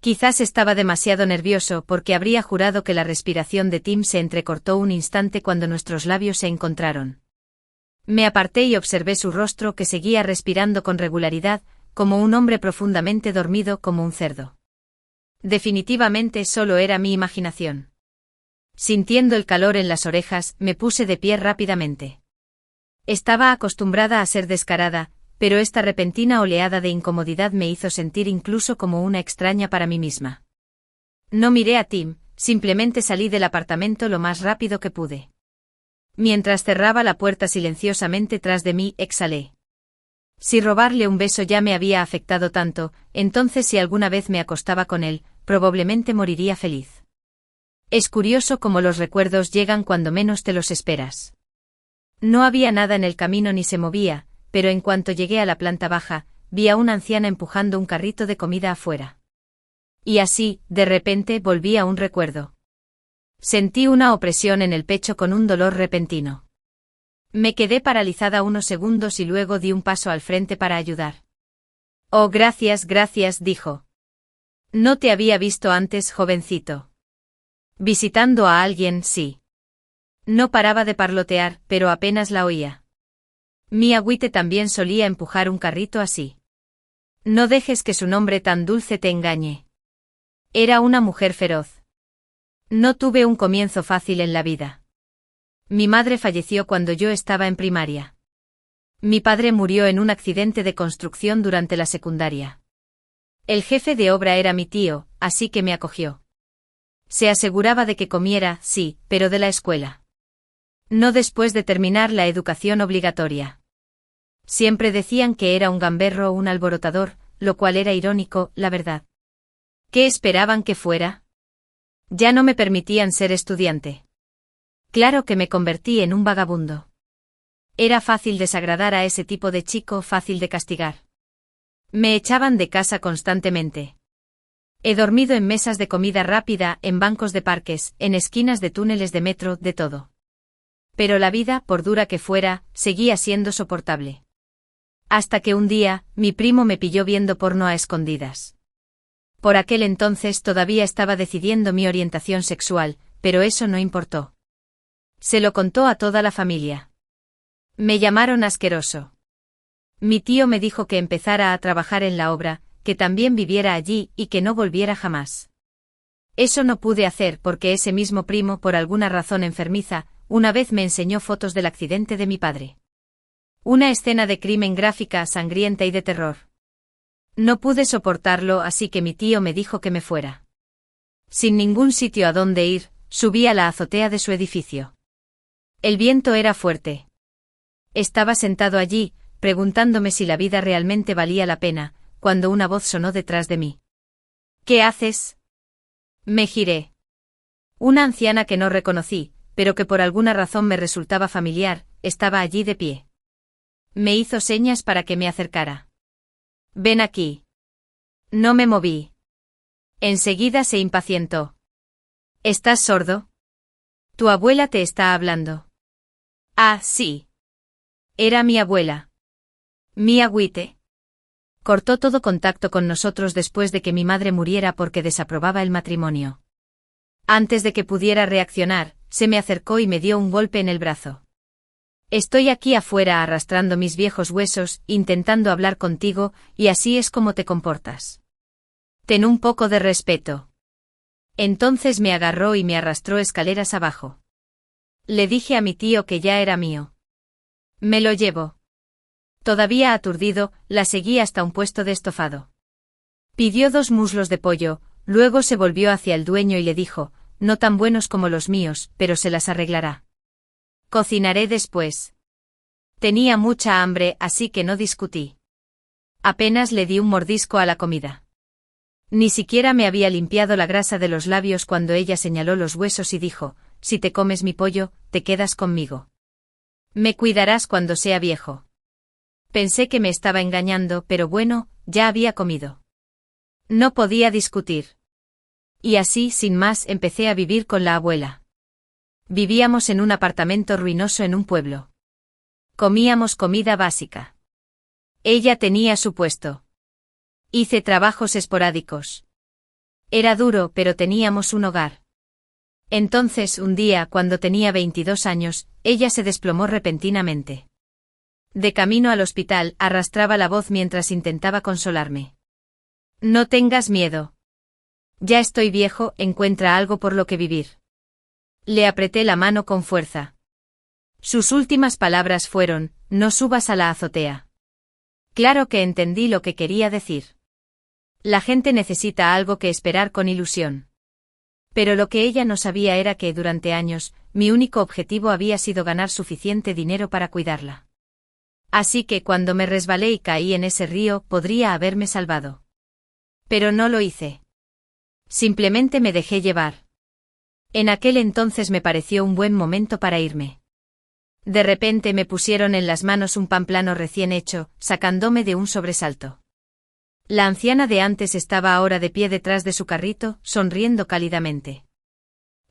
Quizás estaba demasiado nervioso porque habría jurado que la respiración de Tim se entrecortó un instante cuando nuestros labios se encontraron. Me aparté y observé su rostro que seguía respirando con regularidad, como un hombre profundamente dormido como un cerdo. Definitivamente solo era mi imaginación. Sintiendo el calor en las orejas, me puse de pie rápidamente. Estaba acostumbrada a ser descarada, pero esta repentina oleada de incomodidad me hizo sentir incluso como una extraña para mí misma. No miré a Tim, simplemente salí del apartamento lo más rápido que pude. Mientras cerraba la puerta silenciosamente tras de mí, exhalé. Si robarle un beso ya me había afectado tanto, entonces si alguna vez me acostaba con él, probablemente moriría feliz. Es curioso cómo los recuerdos llegan cuando menos te los esperas. No había nada en el camino ni se movía, pero en cuanto llegué a la planta baja, vi a una anciana empujando un carrito de comida afuera. Y así, de repente, volví a un recuerdo. Sentí una opresión en el pecho con un dolor repentino. Me quedé paralizada unos segundos y luego di un paso al frente para ayudar. Oh, gracias, dijo. No te había visto antes, jovencito. Visitando a alguien, sí. No paraba de parlotear, pero apenas la oía. Mi agüite también solía empujar un carrito así. No dejes que su nombre tan dulce te engañe. Era una mujer feroz. No tuve un comienzo fácil en la vida. Mi madre falleció cuando yo estaba en primaria. Mi padre murió en un accidente de construcción durante la secundaria. El jefe de obra era mi tío, así que me acogió. Se aseguraba de que comiera, sí, pero de la escuela. No después de terminar la educación obligatoria. Siempre decían que era un gamberro o un alborotador, lo cual era irónico, la verdad. ¿Qué esperaban que fuera? Ya no me permitían ser estudiante. Claro que me convertí en un vagabundo. Era fácil desagradar a ese tipo de chico, fácil de castigar. Me echaban de casa constantemente. He dormido en mesas de comida rápida, en bancos de parques, en esquinas de túneles de metro, de todo. Pero la vida, por dura que fuera, seguía siendo soportable. Hasta que un día, mi primo me pilló viendo porno a escondidas. Por aquel entonces todavía estaba decidiendo mi orientación sexual, pero eso no importó. Se lo contó a toda la familia. Me llamaron asqueroso. Mi tío me dijo que empezara a trabajar en la obra, que también viviera allí y que no volviera jamás. Eso no pude hacer porque ese mismo primo, por alguna razón enfermiza, una vez me enseñó fotos del accidente de mi padre. Una escena de crimen gráfica, sangrienta y de terror. No pude soportarlo, así que mi tío me dijo que me fuera. Sin ningún sitio a dónde ir, subí a la azotea de su edificio. El viento era fuerte. Estaba sentado allí, preguntándome si la vida realmente valía la pena, cuando una voz sonó detrás de mí. ¿Qué haces? Me giré. Una anciana que no reconocí, pero que por alguna razón me resultaba familiar, estaba allí de pie. Me hizo señas para que me acercara. Ven aquí. No me moví. Enseguida se impacientó. ¿Estás sordo? Tu abuela te está hablando. Ah, sí. Era mi abuela. Mi agüite. Cortó todo contacto con nosotros después de que mi madre muriera porque desaprobaba el matrimonio. Antes de que pudiera reaccionar, se me acercó y me dio un golpe en el brazo. Estoy aquí afuera arrastrando mis viejos huesos, intentando hablar contigo, y así es como te comportas. Ten un poco de respeto. Entonces me agarró y me arrastró escaleras abajo. Le dije a mi tío que ya era mío. Me lo llevo. Todavía aturdido, la seguí hasta un puesto de estofado. Pidió 2 muslos de pollo, luego se volvió hacia el dueño y le dijo, no tan buenos como los míos, pero se las arreglará. Cocinaré después. Tenía mucha hambre, así que no discutí. Apenas le di un mordisco a la comida. Ni siquiera me había limpiado la grasa de los labios cuando ella señaló los huesos y dijo, si te comes mi pollo, te quedas conmigo. Me cuidarás cuando sea viejo. Pensé que me estaba engañando, pero bueno, ya había comido. No podía discutir. Y así, sin más, empecé a vivir con la abuela. Vivíamos en un apartamento ruinoso en un pueblo. Comíamos comida básica. Ella tenía su puesto. Hice trabajos esporádicos. Era duro, pero teníamos un hogar. Entonces, un día, cuando tenía 22 años, ella se desplomó repentinamente. De camino al hospital, arrastraba la voz mientras intentaba consolarme. No tengas miedo. Ya estoy viejo, encuentra algo por lo que vivir. Le apreté la mano con fuerza. Sus últimas palabras fueron, no subas a la azotea. Claro que entendí lo que quería decir. La gente necesita algo que esperar con ilusión. Pero lo que ella no sabía era que durante años, mi único objetivo había sido ganar suficiente dinero para cuidarla. Así que cuando me resbalé y caí en ese río, podría haberme salvado. Pero no lo hice. Simplemente me dejé llevar. En aquel entonces me pareció un buen momento para irme. De repente me pusieron en las manos un pan plano recién hecho, sacándome de un sobresalto. La anciana de antes estaba ahora de pie detrás de su carrito, sonriendo cálidamente.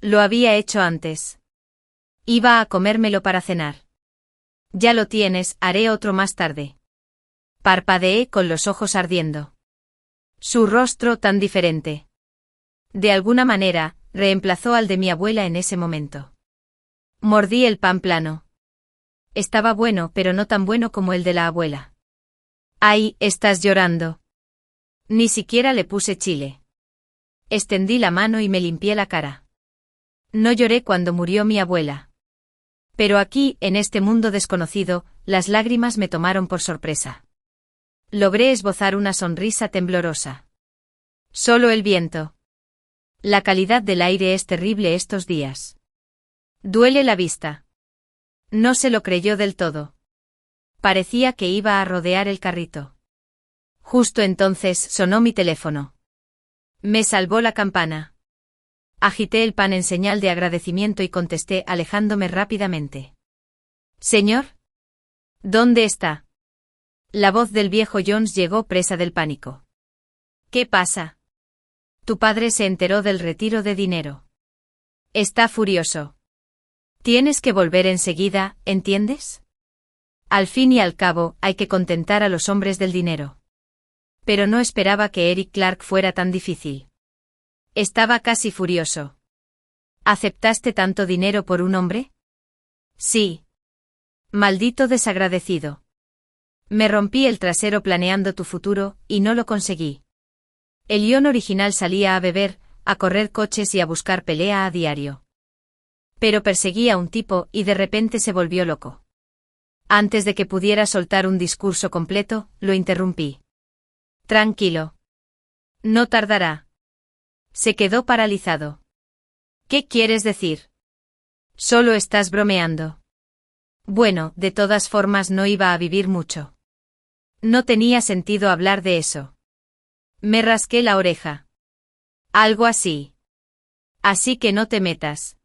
Lo había hecho antes. Iba a comérmelo para cenar. Ya lo tienes, haré otro más tarde. Parpadeé con los ojos ardiendo. Su rostro tan diferente. De alguna manera, reemplazó al de mi abuela en ese momento. Mordí el pan plano. Estaba bueno, pero no tan bueno como el de la abuela. ¡Ay, estás llorando! Ni siquiera le puse chile. Extendí la mano y me limpié la cara. No lloré cuando murió mi abuela. Pero aquí, en este mundo desconocido, las lágrimas me tomaron por sorpresa. Logré esbozar una sonrisa temblorosa. Solo el viento. La calidad del aire es terrible estos días. Duele la vista. No se lo creyó del todo. Parecía que iba a rodear el carrito. Justo entonces sonó mi teléfono. Me salvó la campana. Agité el pan en señal de agradecimiento y contesté alejándome rápidamente. «Señor. ¿Dónde está?» La voz del viejo Jones llegó presa del pánico. «¿Qué pasa?» «Tu padre se enteró del retiro de dinero. Está furioso. Tienes que volver enseguida, ¿entiendes? Al fin y al cabo, hay que contentar a los hombres del dinero». Pero no esperaba que Eric Clark fuera tan difícil. Estaba casi furioso. ¿Aceptaste tanto dinero por un hombre? Sí. Maldito desagradecido. Me rompí el trasero planeando tu futuro, y no lo conseguí. El Ion original salía a beber, a correr coches y a buscar pelea a diario. Pero perseguí a un tipo y de repente se volvió loco. Antes de que pudiera soltar un discurso completo, lo interrumpí. Tranquilo. No tardará. Se quedó paralizado. ¿Qué quieres decir? Solo estás bromeando. Bueno, de todas formas no iba a vivir mucho. No tenía sentido hablar de eso. Me rasqué la oreja. Algo así. Así que no te metas.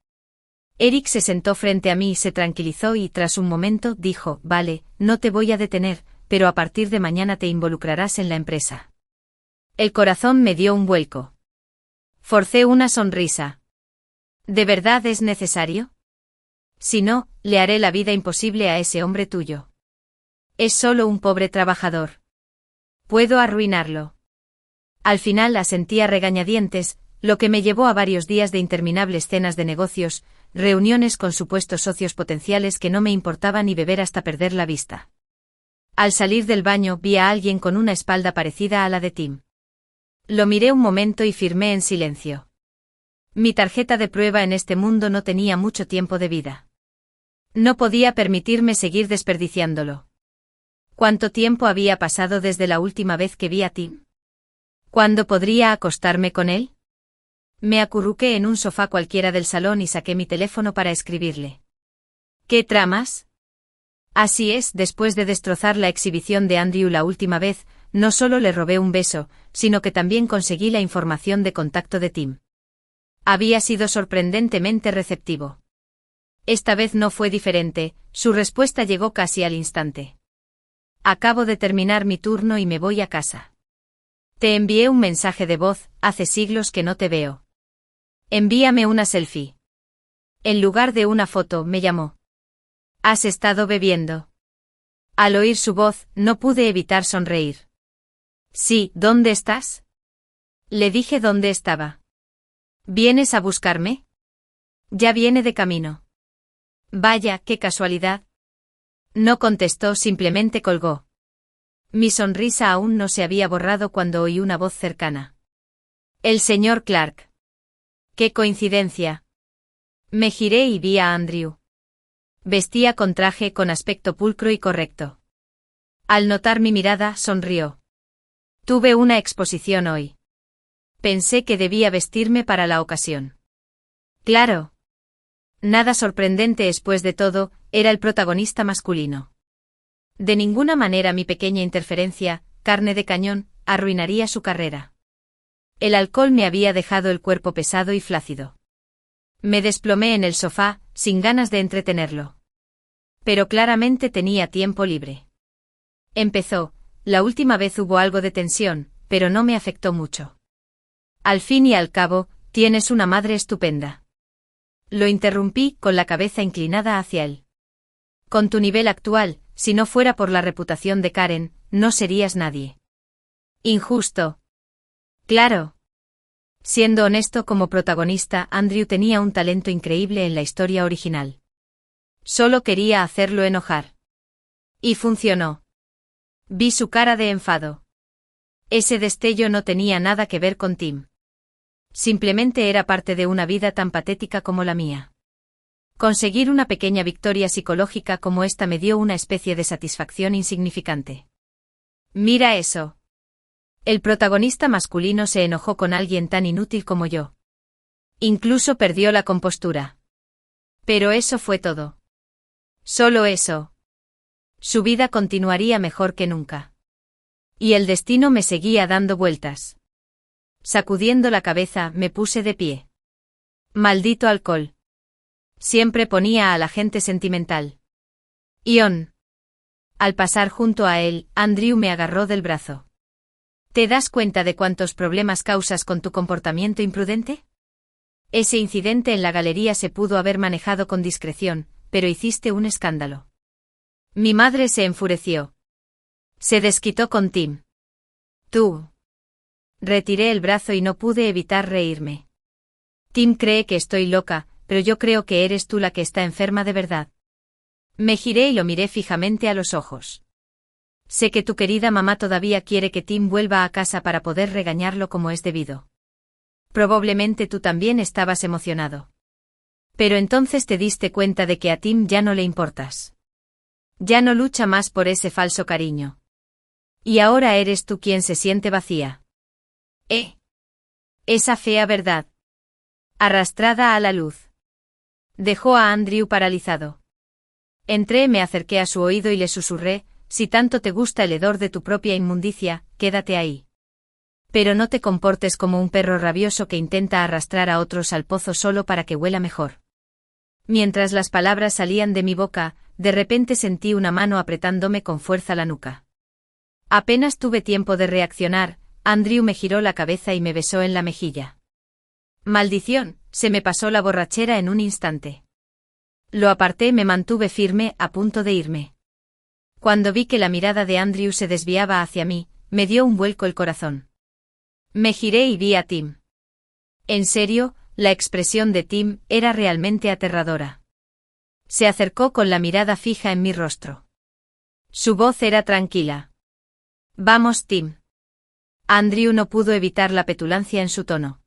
Eric se sentó frente a mí y se tranquilizó y tras un momento dijo, vale, no te voy a detener, pero a partir de mañana te involucrarás en la empresa. El corazón me dio un vuelco. Forcé una sonrisa. ¿De verdad es necesario? Si no, le haré la vida imposible a ese hombre tuyo. Es solo un pobre trabajador. Puedo arruinarlo. Al final asentí a regañadientes, lo que me llevó a varios días de interminables cenas de negocios, reuniones con supuestos socios potenciales que no me importaba ni beber hasta perder la vista. Al salir del baño vi a alguien con una espalda parecida a la de Tim. Lo miré un momento y firmé en silencio. Mi tarjeta de prueba en este mundo no tenía mucho tiempo de vida. No podía permitirme seguir desperdiciándolo. ¿Cuánto tiempo había pasado desde la última vez que vi a Tim? ¿Cuándo podría acostarme con él? Me acurruqué en un sofá cualquiera del salón y saqué mi teléfono para escribirle. ¿Qué tramas? Así es, después de destrozar la exhibición de Andrew la última vez, no solo le robé un beso, sino que también conseguí la información de contacto de Tim. Había sido sorprendentemente receptivo. Esta vez no fue diferente, su respuesta llegó casi al instante. Acabo de terminar mi turno y me voy a casa. Te envié un mensaje de voz, hace siglos que no te veo. Envíame una selfie. En lugar de una foto, me llamó. ¿Has estado bebiendo? Al oír su voz, no pude evitar sonreír. Sí, ¿dónde estás? Le dije dónde estaba. ¿Vienes a buscarme? Ya viene de camino. Vaya, qué casualidad. No contestó, simplemente colgó. Mi sonrisa aún no se había borrado cuando oí una voz cercana. El señor Clark. ¡Qué coincidencia! Me giré y vi a Andrew. Vestía con traje con aspecto pulcro y correcto. Al notar mi mirada, sonrió. Tuve una exposición hoy. Pensé que debía vestirme para la ocasión. Claro. Nada sorprendente después de todo, era el protagonista masculino. De ninguna manera mi pequeña interferencia, carne de cañón, arruinaría su carrera. El alcohol me había dejado el cuerpo pesado y flácido. Me desplomé en el sofá, sin ganas de entretenerlo. Pero claramente tenía tiempo libre. Empezó, la última vez hubo algo de tensión, pero no me afectó mucho. Al fin y al cabo, tienes una madre estupenda. Lo interrumpí con la cabeza inclinada hacia él. Con tu nivel actual, si no fuera por la reputación de Karen, no serías nadie. Injusto. Claro. Siendo honesto, como protagonista, Andrew tenía un talento increíble en la historia original. Solo quería hacerlo enojar. Y funcionó. Vi su cara de enfado. Ese destello no tenía nada que ver con Tim. Simplemente era parte de una vida tan patética como la mía. Conseguir una pequeña victoria psicológica como esta me dio una especie de satisfacción insignificante. Mira eso. El protagonista masculino se enojó con alguien tan inútil como yo. Incluso perdió la compostura. Pero eso fue todo. Solo eso. Su vida continuaría mejor que nunca. Y el destino me seguía dando vueltas. Sacudiendo la cabeza, me puse de pie. Maldito alcohol. Siempre ponía a la gente sentimental. Ion. Al pasar junto a él, Andrew me agarró del brazo. ¿Te das cuenta de cuántos problemas causas con tu comportamiento imprudente? Ese incidente en la galería se pudo haber manejado con discreción, pero hiciste un escándalo. Mi madre se enfureció. Se desquitó con Tim. Tú. Retiré el brazo y no pude evitar reírme. Tim cree que estoy loca, pero yo creo que eres tú la que está enferma de verdad. Me giré y lo miré fijamente a los ojos. Sé que tu querida mamá todavía quiere que Tim vuelva a casa para poder regañarlo como es debido. Probablemente tú también estabas emocionado. Pero entonces te diste cuenta de que a Tim ya no le importas. Ya no lucha más por ese falso cariño. Y ahora eres tú quien se siente vacía. Esa fea verdad. Arrastrada a la luz. Dejó a Andrew paralizado. Entré, me acerqué a su oído y le susurré, si tanto te gusta el hedor de tu propia inmundicia, quédate ahí. Pero no te comportes como un perro rabioso que intenta arrastrar a otros al pozo solo para que huela mejor. Mientras las palabras salían de mi boca, de repente sentí una mano apretándome con fuerza la nuca. Apenas tuve tiempo de reaccionar, Andrew me giró la cabeza y me besó en la mejilla. Maldición, se me pasó la borrachera en un instante. Lo aparté, me mantuve firme, a punto de irme. Cuando vi que la mirada de Andrew se desviaba hacia mí, me dio un vuelco el corazón. Me giré y vi a Tim. En serio, La expresión de Tim era realmente aterradora. Se acercó con la mirada fija en mi rostro. Su voz era tranquila. Vamos, Tim. Andrew no pudo evitar la petulancia en su tono.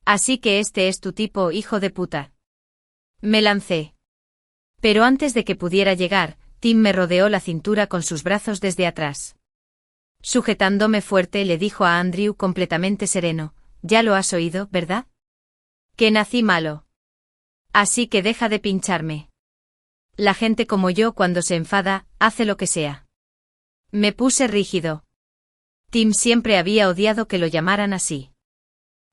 Así que este es tu tipo, hijo de puta. Me lancé. Pero antes de que pudiera llegar, Tim me rodeó la cintura con sus brazos desde atrás. Sujetándome fuerte, le dijo a Andrew completamente sereno: ya lo has oído, ¿verdad? Que nací malo. Así que deja de pincharme. La gente como yo, cuando se enfada, hace lo que sea. Me puse rígido. Tim siempre había odiado que lo llamaran así.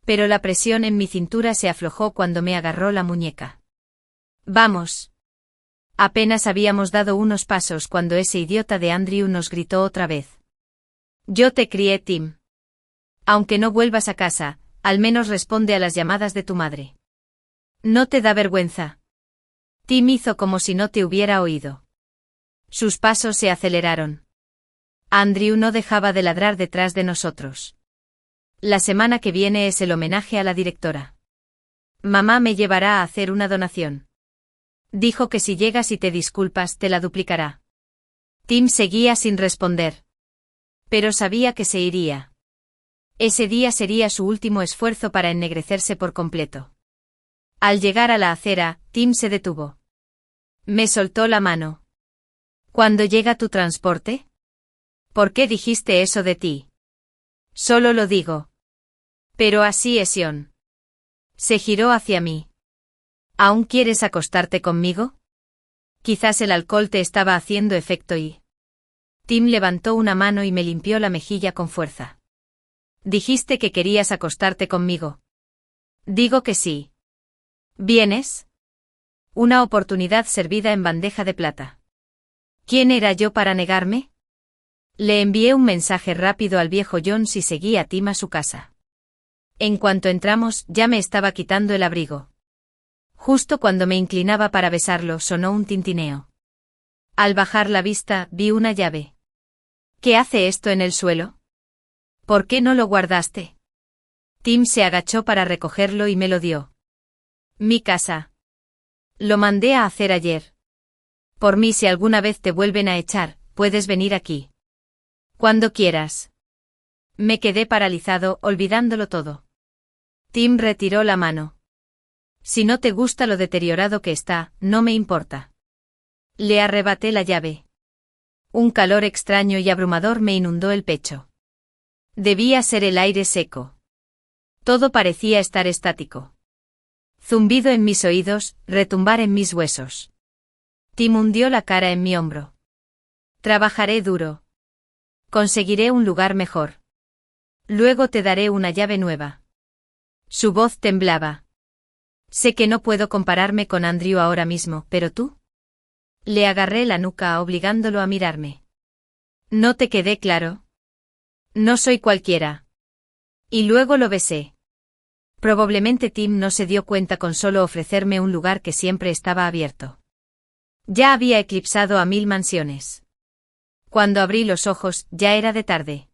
Pero la presión en mi cintura se aflojó cuando me agarró la muñeca. Vamos. Apenas habíamos dado unos pasos cuando ese idiota de Andrew nos gritó otra vez. Yo te crié, Tim. Aunque no vuelvas a casa, al menos responde a las llamadas de tu madre. ¿No te da vergüenza? Tim hizo como si no te hubiera oído. Sus pasos se aceleraron. Andrew no dejaba de ladrar detrás de nosotros. La semana que viene es el homenaje a la directora. Mamá me llevará a hacer una donación. Dijo que si llegas y te disculpas, te la duplicará. Tim seguía sin responder. Pero sabía que se iría. Ese día sería su último esfuerzo para ennegrecerse por completo. Al llegar a la acera, Tim se detuvo. Me soltó la mano. ¿Cuándo llega tu transporte? ¿Por qué dijiste eso de ti? Solo lo digo. Pero así es Sion. Se giró hacia mí. ¿Aún quieres acostarte conmigo? Quizás el alcohol te estaba haciendo efecto y... Tim levantó una mano y me limpió la mejilla con fuerza. Dijiste que querías acostarte conmigo. Digo que sí. ¿Vienes? Una oportunidad servida en bandeja de plata. ¿Quién era yo para negarme? Le envié un mensaje rápido al viejo Jones y seguí a Tim a su casa. En cuanto entramos, ya me estaba quitando el abrigo. Justo cuando me inclinaba para besarlo, sonó un tintineo. Al bajar la vista, vi una llave. ¿Qué hace esto en el suelo? ¿Por qué no lo guardaste? Tim se agachó para recogerlo y me lo dio. Mi casa. Lo mandé a hacer ayer. Por mí, si alguna vez te vuelven a echar, puedes venir aquí. Cuando quieras. Me quedé paralizado, olvidándolo todo. Tim retiró la mano. Si no te gusta lo deteriorado que está, no me importa. Le arrebaté la llave. Un calor extraño y abrumador me inundó el pecho. Debía ser el aire seco. Todo parecía estar estático. Zumbido en mis oídos, retumbar en mis huesos. Tim hundió la cara en mi hombro. Trabajaré duro. Conseguiré un lugar mejor. Luego te daré una llave nueva. Su voz temblaba. Sé que no puedo compararme con Andrew ahora mismo, pero tú. Le agarré la nuca obligándolo a mirarme. ¿No te quedé claro? No soy cualquiera. Y luego lo besé. Probablemente Tim no se dio cuenta con solo ofrecerme un lugar que siempre estaba abierto. Ya había eclipsado a 1000 mansiones. Cuando abrí los ojos, ya era de tarde.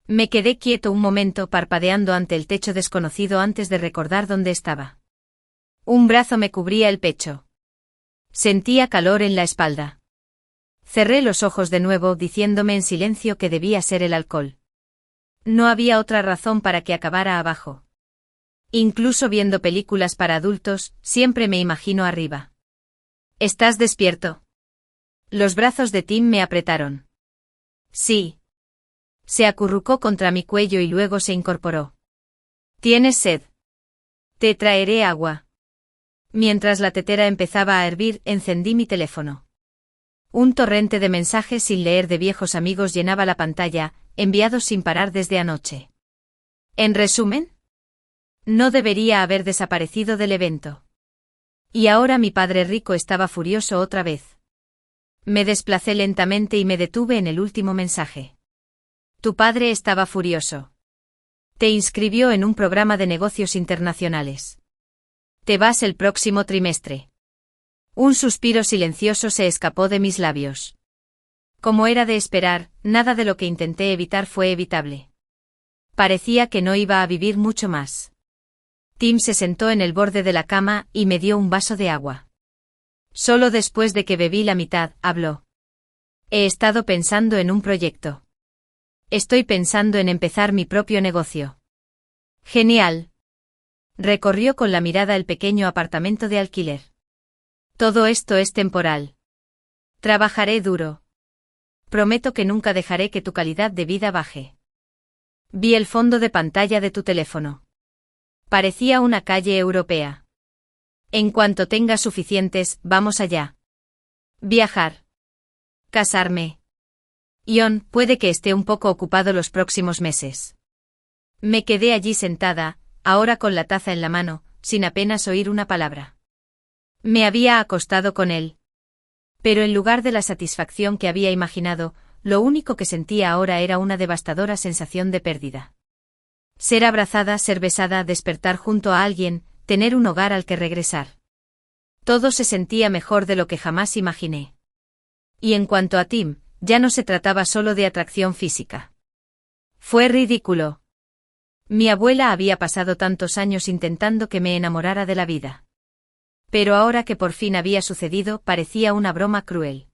Me quedé quieto un momento parpadeando ante el techo desconocido antes de recordar dónde estaba. Un brazo me cubría el pecho. Sentía calor en la espalda. Cerré los ojos de nuevo diciéndome en silencio que debía ser el alcohol. No había otra razón para que acabara abajo. Incluso viendo películas para adultos, siempre me imagino arriba. ¿Estás despierto? Los brazos de Tim me apretaron. Sí. Se acurrucó contra mi cuello y luego se incorporó. ¿Tienes sed? Te traeré agua. Mientras la tetera empezaba a hervir, encendí mi teléfono. Un torrente de mensajes sin leer de viejos amigos llenaba la pantalla, enviados sin parar desde anoche. En resumen, no debería haber desaparecido del evento. Y ahora mi padre rico estaba furioso otra vez. Me desplacé lentamente y me detuve en el último mensaje. Tu padre estaba furioso. Te inscribió en un programa de negocios internacionales. Te vas el próximo trimestre. Un suspiro silencioso se escapó de mis labios. Como era de esperar, nada de lo que intenté evitar fue evitable. Parecía que no iba a vivir mucho más. Tim se sentó en el borde de la cama y me dio un vaso de agua. Solo después de que bebí la mitad, habló. He estado pensando en un proyecto. Estoy pensando en empezar mi propio negocio. Genial. Recorrió con la mirada el pequeño apartamento de alquiler. Todo esto es temporal. Trabajaré duro. Prometo que nunca dejaré que tu calidad de vida baje. Vi el fondo de pantalla de tu teléfono. Parecía una calle europea. En cuanto tenga suficientes, vamos allá. Viajar. Casarme. Ion, puede que esté un poco ocupado los próximos meses. Me quedé allí sentada, ahora con la taza en la mano, sin apenas oír una palabra. Me había acostado con él. Pero en lugar de la satisfacción que había imaginado, lo único que sentía ahora era una devastadora sensación de pérdida. Ser abrazada, ser besada, despertar junto a alguien, tener un hogar al que regresar. Todo se sentía mejor de lo que jamás imaginé. Y en cuanto a Tim, ya no se trataba solo de atracción física. Fue ridículo. Mi abuela había pasado tantos años intentando que me enamorara de la vida. Pero ahora que por fin había sucedido, parecía una broma cruel.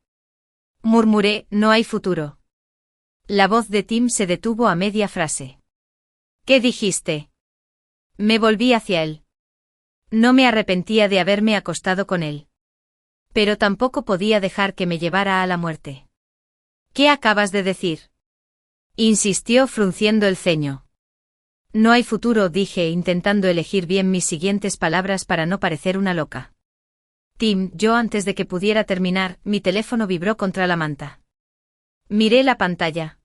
Murmuré, no hay futuro. La voz de Tim se detuvo a media frase. ¿Qué dijiste? Me volví hacia él. No me arrepentía de haberme acostado con él. Pero tampoco podía dejar que me llevara a la muerte. ¿Qué acabas de decir? Insistió frunciendo el ceño. No hay futuro, dije, intentando elegir bien mis siguientes palabras para no parecer una loca. Tim, antes de que pudiera terminar, mi teléfono vibró contra la manta. Miré la pantalla.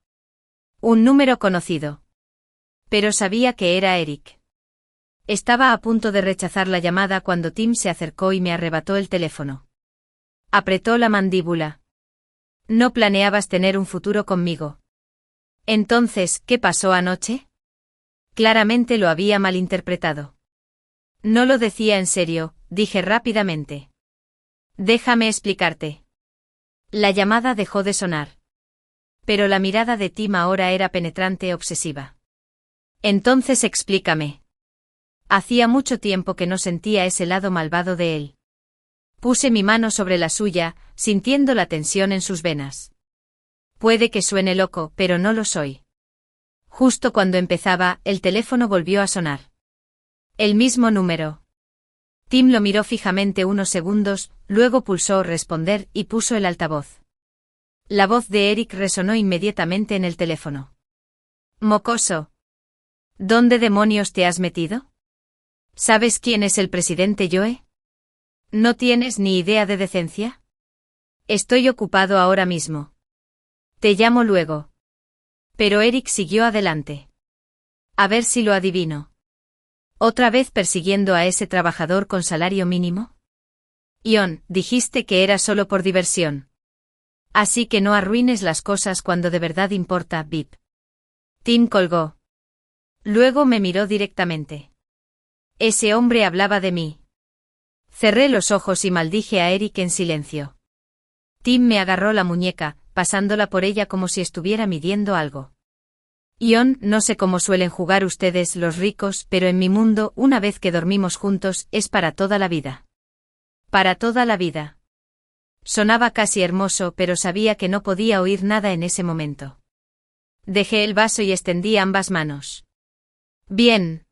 Un número conocido. Pero sabía que era Eric. Estaba a punto de rechazar la llamada cuando Tim se acercó y me arrebató el teléfono. Apretó la mandíbula. No planeabas tener un futuro conmigo. Entonces, ¿qué pasó anoche? Claramente lo había malinterpretado. No lo decía en serio, dije rápidamente. Déjame explicarte. La llamada dejó de sonar. Pero la mirada de Tim ahora era penetrante, obsesiva. Entonces explícame. Hacía mucho tiempo que no sentía ese lado malvado de él. Puse mi mano sobre la suya, sintiendo la tensión en sus venas. Puede que suene loco, pero no lo soy. Justo cuando empezaba, el teléfono volvió a sonar. El mismo número. Tim lo miró fijamente unos segundos, luego pulsó responder y puso el altavoz. La voz de Eric resonó inmediatamente en el teléfono. Mocoso. ¿Dónde demonios te has metido? ¿Sabes quién es el presidente Joe? ¿No tienes ni idea de decencia? Estoy ocupado ahora mismo. Te llamo luego. Pero Eric siguió adelante. A ver si lo adivino. ¿Otra vez persiguiendo a ese trabajador con salario mínimo? Ion, dijiste que era solo por diversión. Así que no arruines las cosas cuando de verdad importa, Vip. Tim colgó. Luego me miró directamente. Ese hombre hablaba de mí. Cerré los ojos y maldije a Eric en silencio. Tim me agarró la muñeca, pasándola por ella como si estuviera midiendo algo. Ion, no sé cómo suelen jugar ustedes los ricos, pero en mi mundo, una vez que dormimos juntos, es para toda la vida. Para toda la vida. Sonaba casi hermoso, pero sabía que no podía oír nada en ese momento. Dejé el vaso y extendí ambas manos. Bien.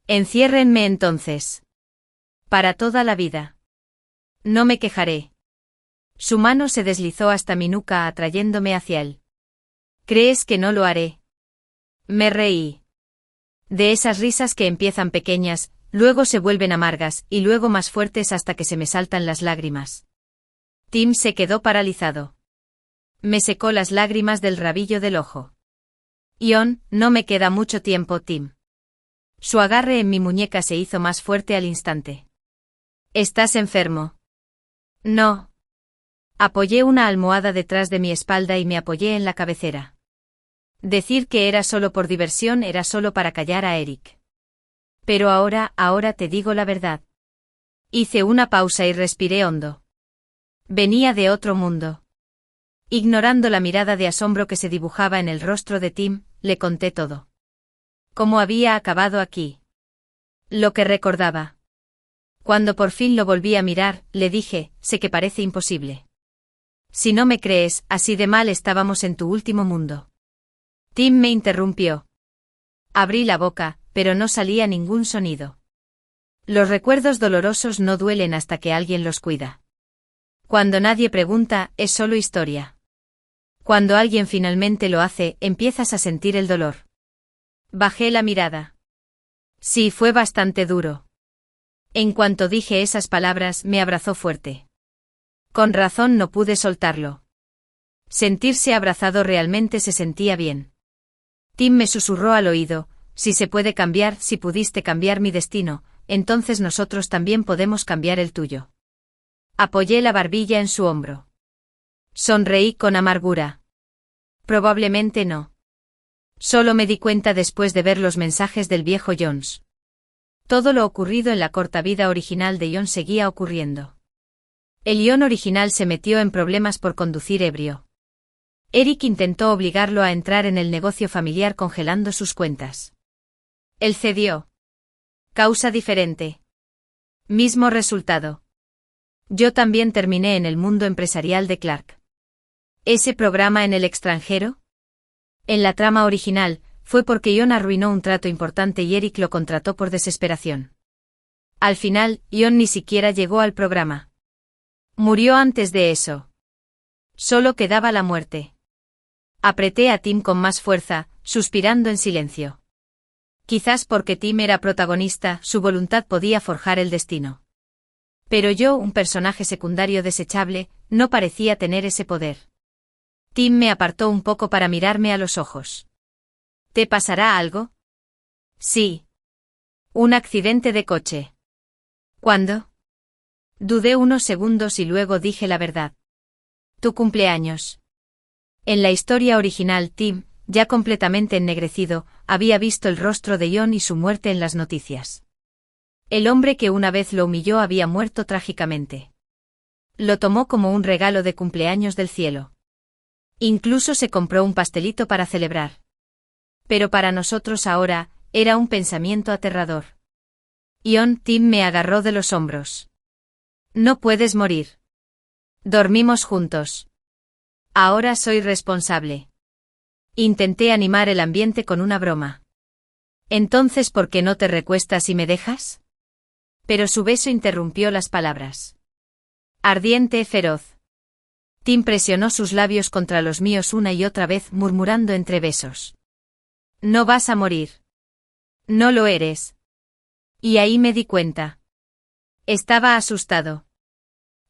Enciérrenme entonces. Para toda la vida. No me quejaré. Su mano se deslizó hasta mi nuca atrayéndome hacia él. ¿Crees que no lo haré? Me reí. De esas risas que empiezan pequeñas, luego se vuelven amargas y luego más fuertes hasta que se me saltan las lágrimas. Tim se quedó paralizado. Me secó las lágrimas del rabillo del ojo. Ion, no me queda mucho tiempo, Tim. Su agarre en mi muñeca se hizo más fuerte al instante. ¿Estás enfermo? No. Apoyé una almohada detrás de mi espalda y me apoyé en la cabecera. Decir que era solo por diversión era solo para callar a Eric. Pero ahora te digo la verdad. Hice una pausa y respiré hondo. Venía de otro mundo. Ignorando la mirada de asombro que se dibujaba en el rostro de Tim, le conté todo. ¿Cómo había acabado aquí? Lo que recordaba. Cuando por fin lo volví a mirar, le dije, sé que parece imposible. Si no me crees, así de mal estábamos en tu último mundo. Tim me interrumpió. Abrí la boca, pero no salía ningún sonido. Los recuerdos dolorosos no duelen hasta que alguien los cuida. Cuando nadie pregunta, es solo historia. Cuando alguien finalmente lo hace, empiezas a sentir el dolor. Bajé la mirada. Sí, fue bastante duro. En cuanto dije esas palabras, me abrazó fuerte. Con razón no pude soltarlo. Sentirse abrazado realmente se sentía bien. Tim me susurró al oído, si se puede cambiar, si pudiste cambiar mi destino, entonces nosotros también podemos cambiar el tuyo. Apoyé la barbilla en su hombro. Sonreí con amargura. Probablemente no. Solo me di cuenta después de ver los mensajes del viejo Jones. Todo lo ocurrido en la corta vida original de John seguía ocurriendo. El John original se metió en problemas por conducir ebrio. Eric intentó obligarlo a entrar en el negocio familiar congelando sus cuentas. Él cedió. Causa diferente. Mismo resultado. Yo también terminé en el mundo empresarial de Clark. ¿Ese programa en el extranjero? En la trama original, fue porque John arruinó un trato importante y Eric lo contrató por desesperación. Al final, John ni siquiera llegó al programa. Murió antes de eso. Solo quedaba la muerte. Apreté a Tim con más fuerza, suspirando en silencio. Quizás porque Tim era protagonista, su voluntad podía forjar el destino. Pero yo, un personaje secundario desechable, no parecía tener ese poder. Tim me apartó un poco para mirarme a los ojos. ¿Te pasará algo? Sí. Un accidente de coche. ¿Cuándo? Dudé unos segundos y luego dije la verdad. Tu cumpleaños. En la historia original, Tim, ya completamente ennegrecido, había visto el rostro de John y su muerte en las noticias. El hombre que una vez lo humilló había muerto trágicamente. Lo tomó como un regalo de cumpleaños del cielo. Incluso se compró un pastelito para celebrar. Pero para nosotros ahora, era un pensamiento aterrador. Tim me agarró de los hombros. No puedes morir. Dormimos juntos. Ahora soy responsable. Intenté animar el ambiente con una broma. Entonces, ¿por qué no te recuestas y me dejas? Pero su beso interrumpió las palabras. Ardiente, feroz. Tim presionó sus labios contra los míos una y otra vez, murmurando entre besos. No vas a morir. No lo eres. Y ahí me di cuenta. Estaba asustado.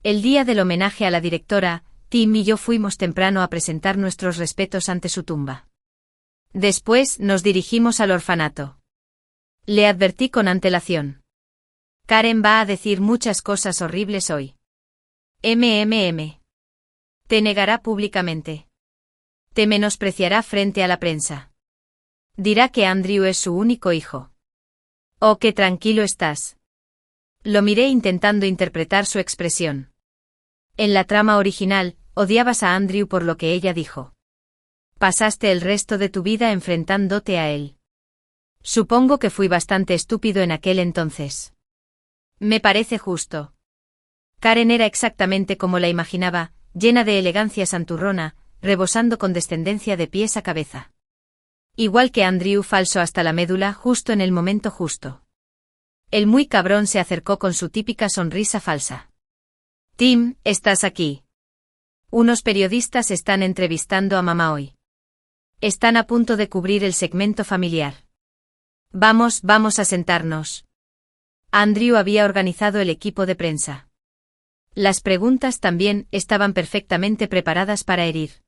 El día del homenaje a la directora, Tim y yo fuimos temprano a presentar nuestros respetos ante su tumba. Después nos dirigimos al orfanato. Le advertí con antelación. Karen va a decir muchas cosas horribles hoy. Te negará públicamente. Te menospreciará frente a la prensa. Dirá que Andrew es su único hijo. Oh, qué tranquilo estás. Lo miré intentando interpretar su expresión. En la trama original, odiabas a Andrew por lo que ella dijo. Pasaste el resto de tu vida enfrentándote a él. Supongo que fui bastante estúpido en aquel entonces. Me parece justo. Karen era exactamente como la imaginaba, llena de elegancia santurrona, rebosando condescendencia de pies a cabeza. Igual que Andrew, falso hasta la médula, justo en el momento justo. El muy cabrón se acercó con su típica sonrisa falsa. Tim, ¿estás aquí? Unos periodistas están entrevistando a mamá hoy. Están a punto de cubrir el segmento familiar. Vamos a sentarnos. Andrew había organizado el equipo de prensa. Las preguntas también estaban perfectamente preparadas para herir.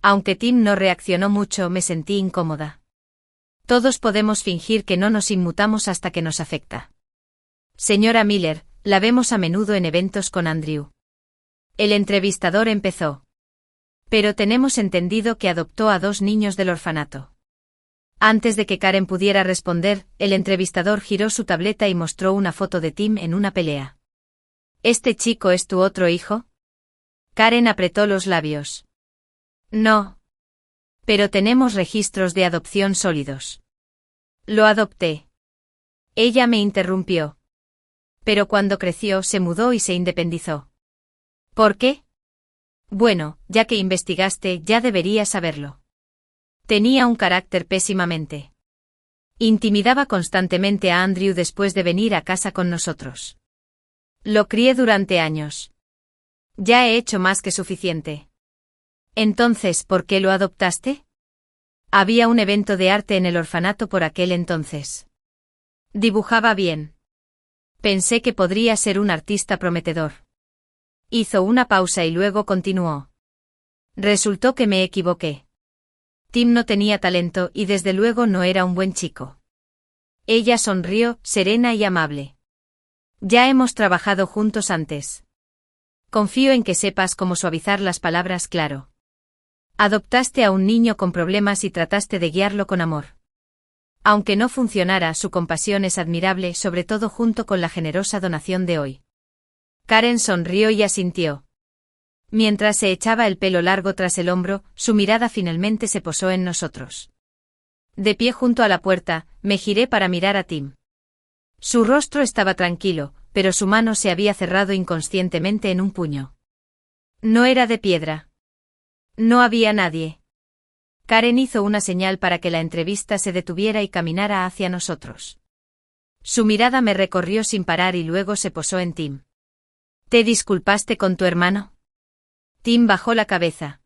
Aunque Tim no reaccionó mucho, me sentí incómoda. Todos podemos fingir que no nos inmutamos hasta que nos afecta. Señora Miller, la vemos a menudo en eventos con Andrew. El entrevistador empezó. Pero tenemos entendido que adoptó a 2 niños del orfanato. Antes de que Karen pudiera responder, el entrevistador giró su tableta y mostró una foto de Tim en una pelea. ¿Este chico es tu otro hijo? Karen apretó los labios. No. Pero tenemos registros de adopción sólidos. Lo adopté. Ella me interrumpió. Pero cuando creció se mudó y se independizó. ¿Por qué? Bueno, ya que investigaste, ya deberías saberlo. Tenía un carácter pésimamente. Intimidaba constantemente a Andrew después de venir a casa con nosotros. Lo crié durante años. Ya he hecho más que suficiente. Entonces, ¿por qué lo adoptaste? Había un evento de arte en el orfanato por aquel entonces. Dibujaba bien. Pensé que podría ser un artista prometedor. Hizo una pausa y luego continuó. Resultó que me equivoqué. Tim no tenía talento y desde luego no era un buen chico. Ella sonrió, serena y amable. Ya hemos trabajado juntos antes. Confío en que sepas cómo suavizar las palabras, claro. Adoptaste a un niño con problemas y trataste de guiarlo con amor. Aunque no funcionara, su compasión es admirable, sobre todo junto con la generosa donación de hoy. Karen sonrió y asintió. Mientras se echaba el pelo largo tras el hombro, su mirada finalmente se posó en nosotros. De pie junto a la puerta, me giré para mirar a Tim. Su rostro estaba tranquilo, pero su mano se había cerrado inconscientemente en un puño. No era de piedra. No había nadie. Karen hizo una señal para que la entrevista se detuviera y caminara hacia nosotros. Su mirada me recorrió sin parar y luego se posó en Tim. ¿Te disculpaste con tu hermano? Tim bajó la cabeza.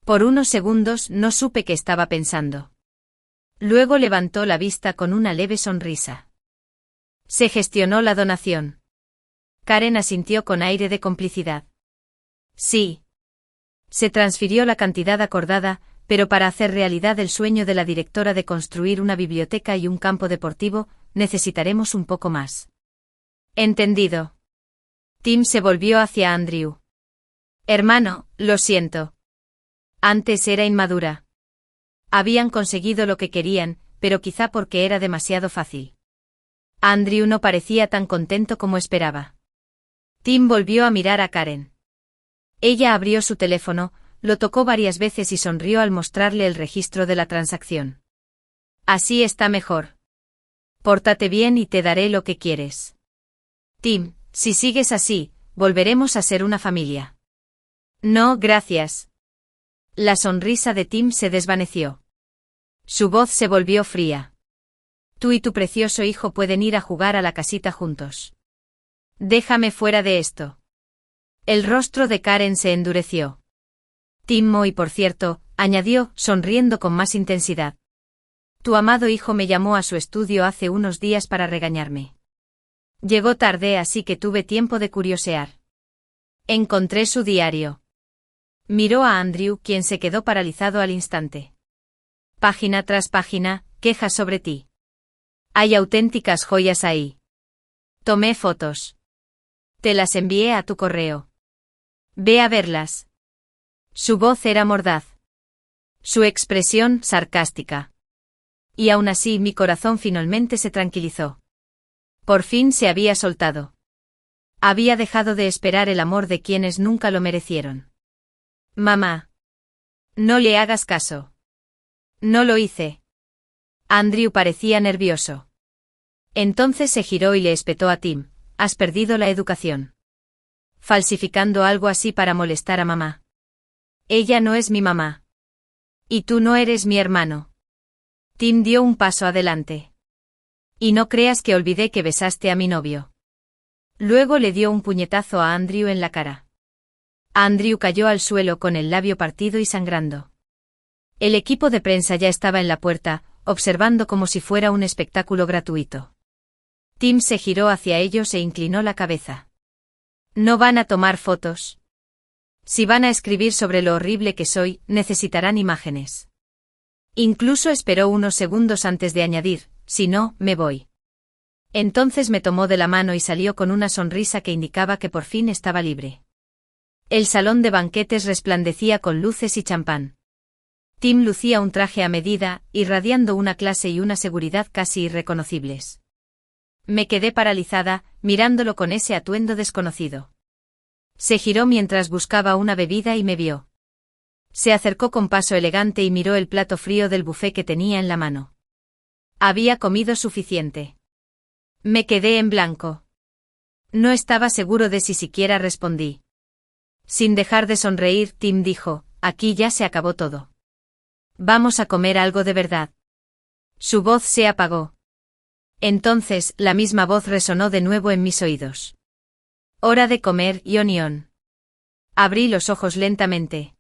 Por unos segundos no supe qué estaba pensando. Luego levantó la vista con una leve sonrisa. Se gestionó la donación. Karen asintió con aire de complicidad. Sí. Se transfirió la cantidad acordada, pero para hacer realidad el sueño de la directora de construir una biblioteca y un campo deportivo, necesitaremos un poco más. Entendido. Tim se volvió hacia Andrew. Hermano, lo siento. Antes era inmadura. Habían conseguido lo que querían, pero quizá porque era demasiado fácil. Andrew no parecía tan contento como esperaba. Tim volvió a mirar a Karen. Ella abrió su teléfono, lo tocó varias veces y sonrió al mostrarle el registro de la transacción. Así está mejor. Pórtate bien y te daré lo que quieres. Tim, si sigues así, volveremos a ser una familia. No, gracias. La sonrisa de Tim se desvaneció. Su voz se volvió fría. Tú y tu precioso hijo pueden ir a jugar a la casita juntos. Déjame fuera de esto. El rostro de Karen se endureció. Tim, y por cierto, añadió, sonriendo con más intensidad. Tu amado hijo me llamó a su estudio hace unos días para regañarme. Llegó tarde, así que tuve tiempo de curiosear. Encontré su diario. Miró a Andrew, quien se quedó paralizado al instante. Página tras página, quejas sobre ti. Hay auténticas joyas ahí. Tomé fotos. Te las envié a tu correo. Ve a verlas. Su voz era mordaz. Su expresión sarcástica. Y aún así mi corazón finalmente se tranquilizó. Por fin se había soltado. Había dejado de esperar el amor de quienes nunca lo merecieron. Mamá. No le hagas caso. No lo hice. Andrew parecía nervioso. Entonces se giró y le espetó a Tim. Has perdido la educación. Falsificando algo así para molestar a mamá. Ella no es mi mamá. Y tú no eres mi hermano. Tim dio un paso adelante. Y no creas que olvidé que besaste a mi novio. Luego le dio un puñetazo a Andrew en la cara. Andrew cayó al suelo con el labio partido y sangrando. El equipo de prensa ya estaba en la puerta, observando como si fuera un espectáculo gratuito. Tim se giró hacia ellos e inclinó la cabeza. ¿No van a tomar fotos? Si van a escribir sobre lo horrible que soy, necesitarán imágenes. Incluso esperó unos segundos antes de añadir, si no, me voy. Entonces me tomó de la mano y salió con una sonrisa que indicaba que por fin estaba libre. El salón de banquetes resplandecía con luces y champán. Tim lucía un traje a medida, irradiando una clase y una seguridad casi irreconocibles. Me quedé paralizada, mirándolo con ese atuendo desconocido. Se giró mientras buscaba una bebida y me vio. Se acercó con paso elegante y miró el plato frío del buffet que tenía en la mano. Había comido suficiente. Me quedé en blanco. No estaba seguro de si siquiera respondí. Sin dejar de sonreír, Tim dijo, aquí ya se acabó todo. Vamos a comer algo de verdad. Su voz se apagó. Entonces, la misma voz resonó de nuevo en mis oídos. Hora de comer, Ion. Abrí los ojos lentamente.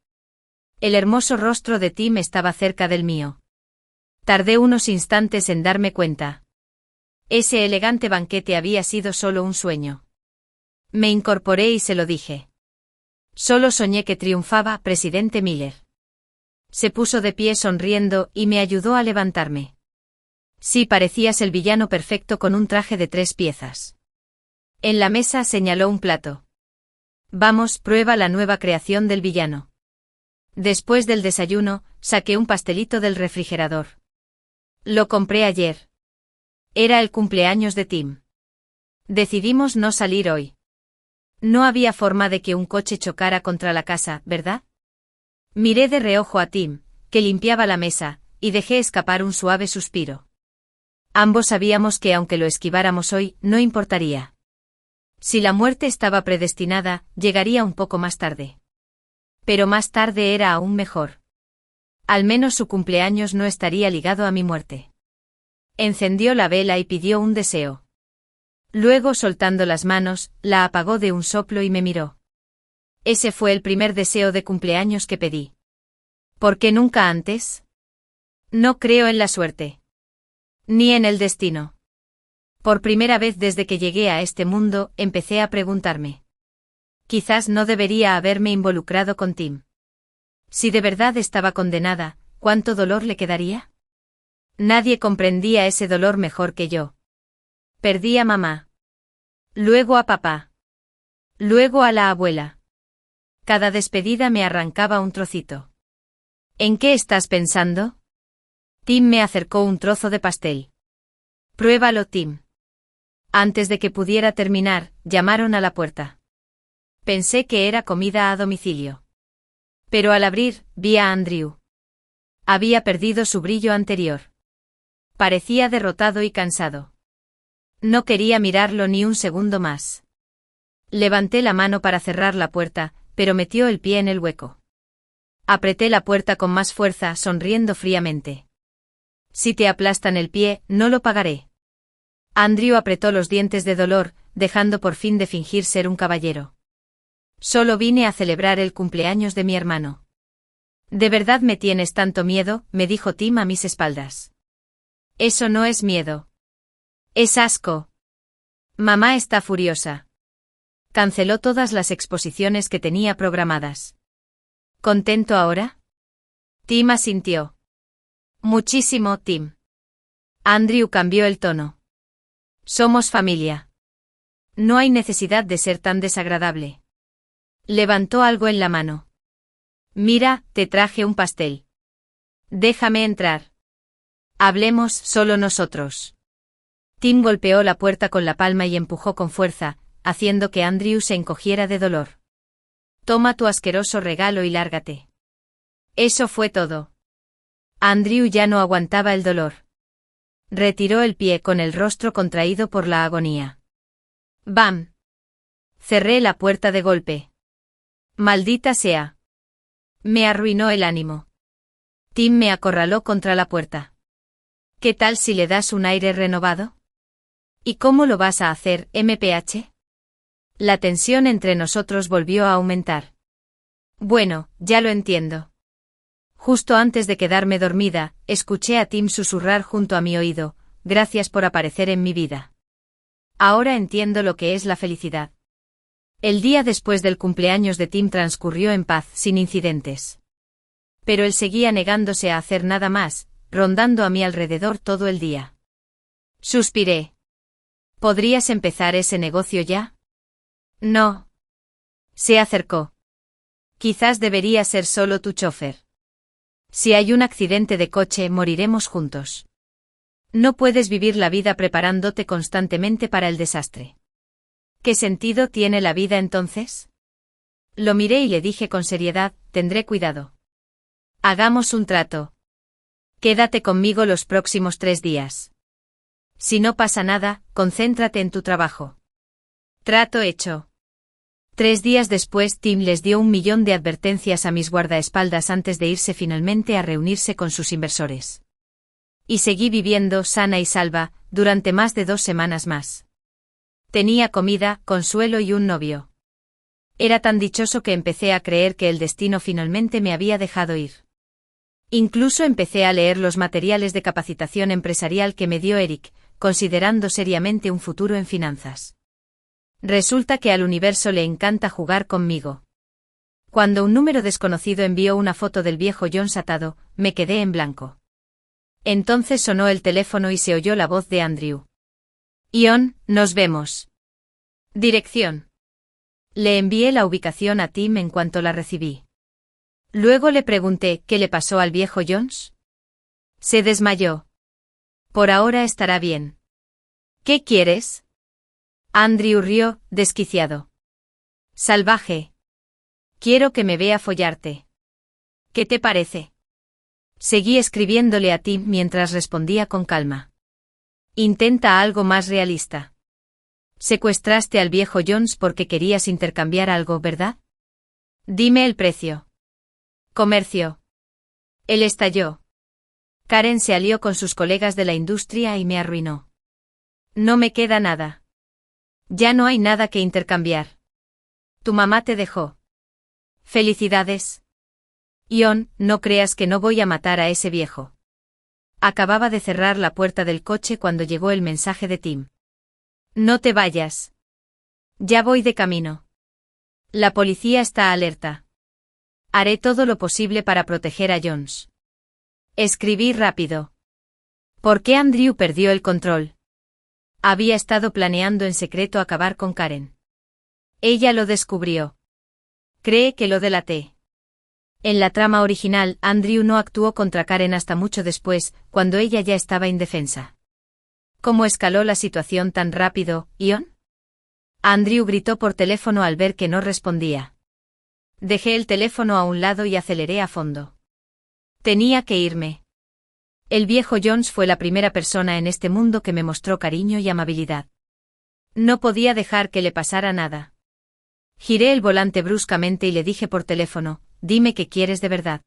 El hermoso rostro de Tim estaba cerca del mío. Tardé unos instantes en darme cuenta. Ese elegante banquete había sido solo un sueño. Me incorporé y se lo dije. Solo soñé que triunfaba, presidente Miller. Se puso de pie sonriendo y me ayudó a levantarme. Sí, parecías el villano perfecto con un traje de 3 piezas. En la mesa señaló un plato. Vamos, prueba la nueva creación del villano. Después del desayuno, saqué un pastelito del refrigerador. Lo compré ayer. Era el cumpleaños de Tim. Decidimos no salir hoy. No había forma de que un coche chocara contra la casa, ¿verdad? Miré de reojo a Tim, que limpiaba la mesa, y dejé escapar un suave suspiro. Ambos sabíamos que aunque lo esquiváramos hoy, no importaría. Si la muerte estaba predestinada, llegaría un poco más tarde. Pero más tarde era aún mejor. Al menos su cumpleaños no estaría ligado a mi muerte. Encendió la vela y pidió un deseo. Luego, soltando las manos, la apagó de un soplo y me miró. Ese fue el primer deseo de cumpleaños que pedí. ¿Por qué nunca antes? No creo en la suerte. Ni en el destino. Por primera vez desde que llegué a este mundo, empecé a preguntarme. Quizás no debería haberme involucrado con Tim. Si de verdad estaba condenada, ¿cuánto dolor le quedaría? Nadie comprendía ese dolor mejor que yo. Perdí a mamá. Luego a papá. Luego a la abuela. Cada despedida me arrancaba un trocito. ¿En qué estás pensando? Tim me acercó un trozo de pastel. Pruébalo, Tim. Antes de que pudiera terminar, llamaron a la puerta. Pensé que era comida a domicilio. Pero al abrir, vi a Andrew. Había perdido su brillo anterior. Parecía derrotado y cansado. No quería mirarlo ni un segundo más. Levanté la mano para cerrar la puerta, pero metió el pie en el hueco. Apreté la puerta con más fuerza, sonriendo fríamente. Si te aplastan el pie, no lo pagaré. Andrew apretó los dientes de dolor, dejando por fin de fingir ser un caballero. Solo vine a celebrar el cumpleaños de mi hermano. ¿De verdad me tienes tanto miedo?, me dijo Tim a mis espaldas. Eso no es miedo. Es asco. Mamá está furiosa. Canceló todas las exposiciones que tenía programadas. ¿Contento ahora? Tim asintió. Muchísimo, Tim. Andrew cambió el tono. Somos familia. No hay necesidad de ser tan desagradable. Levantó algo en la mano. Mira, te traje un pastel. Déjame entrar. Hablemos solo nosotros. Tim golpeó la puerta con la palma y empujó con fuerza, haciendo que Andrew se encogiera de dolor. Toma tu asqueroso regalo y lárgate. Eso fue todo. Andrew ya no aguantaba el dolor. Retiró el pie con el rostro contraído por la agonía. ¡Bam! Cerré la puerta de golpe. Maldita sea. Me arruinó el ánimo. Tim me acorraló contra la puerta. ¿Qué tal si le das un aire renovado? ¿Y cómo lo vas a hacer, MPH? La tensión entre nosotros volvió a aumentar. Bueno, ya lo entiendo. Justo antes de quedarme dormida, escuché a Tim susurrar junto a mi oído, gracias por aparecer en mi vida. Ahora entiendo lo que es la felicidad. El día después del cumpleaños de Tim transcurrió en paz, sin incidentes. Pero él seguía negándose a hacer nada más, rondando a mi alrededor todo el día. Suspiré. ¿Podrías empezar ese negocio ya? No. Se acercó. Quizás debería ser solo tu chofer. Si hay un accidente de coche, moriremos juntos. No puedes vivir la vida preparándote constantemente para el desastre. ¿Qué sentido tiene la vida entonces? Lo miré y le dije con seriedad, tendré cuidado. Hagamos un trato. Quédate conmigo los próximos 3 días. Si no pasa nada, concéntrate en tu trabajo. Trato hecho. 3 días después Tim les dio 1.000.000 de advertencias a mis guardaespaldas antes de irse finalmente a reunirse con sus inversores. Y seguí viviendo sana y salva, durante más de 2 semanas más. Tenía comida, consuelo y un novio. Era tan dichoso que empecé a creer que el destino finalmente me había dejado ir. Incluso empecé a leer los materiales de capacitación empresarial que me dio Eric, considerando seriamente un futuro en finanzas. Resulta que al universo le encanta jugar conmigo. Cuando un número desconocido envió una foto del viejo Jones atado, me quedé en blanco. Entonces sonó el teléfono y se oyó la voz de Andrew. Ion, nos vemos. Dirección. Le envié la ubicación a Tim en cuanto la recibí. Luego le pregunté qué le pasó al viejo Jones. Se desmayó. Por ahora estará bien. ¿Qué quieres? Andrew rió, desquiciado. Salvaje. Quiero que me vea follarte. ¿Qué te parece? Seguí escribiéndole a Tim mientras respondía con calma. Intenta algo más realista. Secuestraste al viejo Jones porque querías intercambiar algo, ¿verdad? Dime el precio. Comercio. Él estalló. Karen se alió con sus colegas de la industria y me arruinó. No me queda nada. Ya no hay nada que intercambiar. Tu mamá te dejó. Felicidades. Ion, no creas que no voy a matar a ese viejo. Acababa de cerrar la puerta del coche cuando llegó el mensaje de Tim. No te vayas. Ya voy de camino. La policía está alerta. Haré todo lo posible para proteger a Jones. Escribí rápido. ¿Por qué Andrew perdió el control? Había estado planeando en secreto acabar con Karen. Ella lo descubrió. Cree que lo delaté. En la trama original, Andrew no actuó contra Karen hasta mucho después, cuando ella ya estaba indefensa. ¿Cómo escaló la situación tan rápido, Ion? Andrew gritó por teléfono al ver que no respondía. Dejé el teléfono a un lado y aceleré a fondo. Tenía que irme. El viejo Jones fue la primera persona en este mundo que me mostró cariño y amabilidad. No podía dejar que le pasara nada. Giré el volante bruscamente y le dije por teléfono, dime qué quieres de verdad.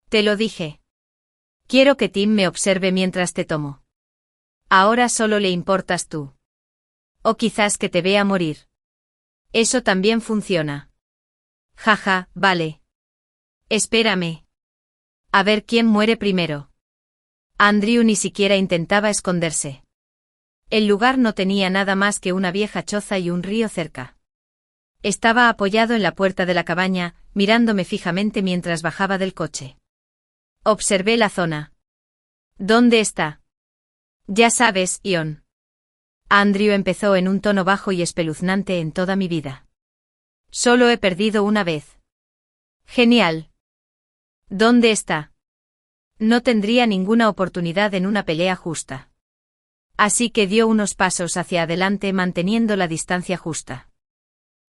Te lo dije. Quiero que Tim me observe mientras te tomo. Ahora solo le importas tú. O quizás que te vea morir. Eso también funciona. Jaja, vale. Espérame. A ver quién muere primero. Andrew ni siquiera intentaba esconderse. El lugar no tenía nada más que una vieja choza y un río cerca. Estaba apoyado en la puerta de la cabaña, mirándome fijamente mientras bajaba del coche. Observé la zona. ¿Dónde está? Ya sabes, Ion. Andrew empezó en un tono bajo y espeluznante en toda mi vida. Solo he perdido una vez. Genial. ¿Dónde está? No tendría ninguna oportunidad en una pelea justa. Así que dio unos pasos hacia adelante manteniendo la distancia justa.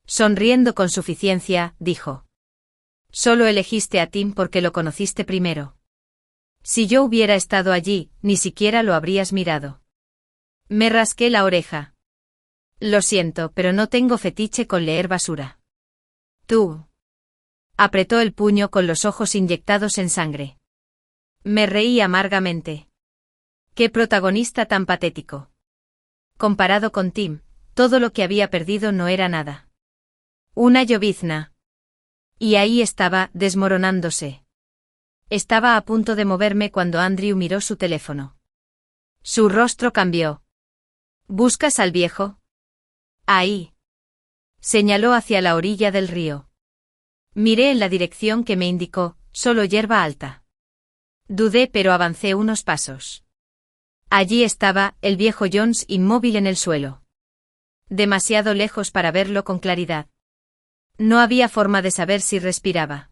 Sonriendo con suficiencia, dijo. Solo elegiste a Tim porque lo conociste primero. Si yo hubiera estado allí, ni siquiera lo habrías mirado. Me rasqué la oreja. Lo siento, pero no tengo fetiche con leer basura. Tú. Apretó el puño con los ojos inyectados en sangre. Me reí amargamente. Qué protagonista tan patético. Comparado con Tim, todo lo que había perdido no era nada. Una llovizna. Y ahí estaba, desmoronándose. Estaba a punto de moverme cuando Andrew miró su teléfono. Su rostro cambió. ¿Buscas al viejo? Ahí. Señaló hacia la orilla del río. Miré en la dirección que me indicó, solo hierba alta. Dudé pero avancé unos pasos. Allí estaba, el viejo Jones inmóvil en el suelo. Demasiado lejos para verlo con claridad. No había forma de saber si respiraba.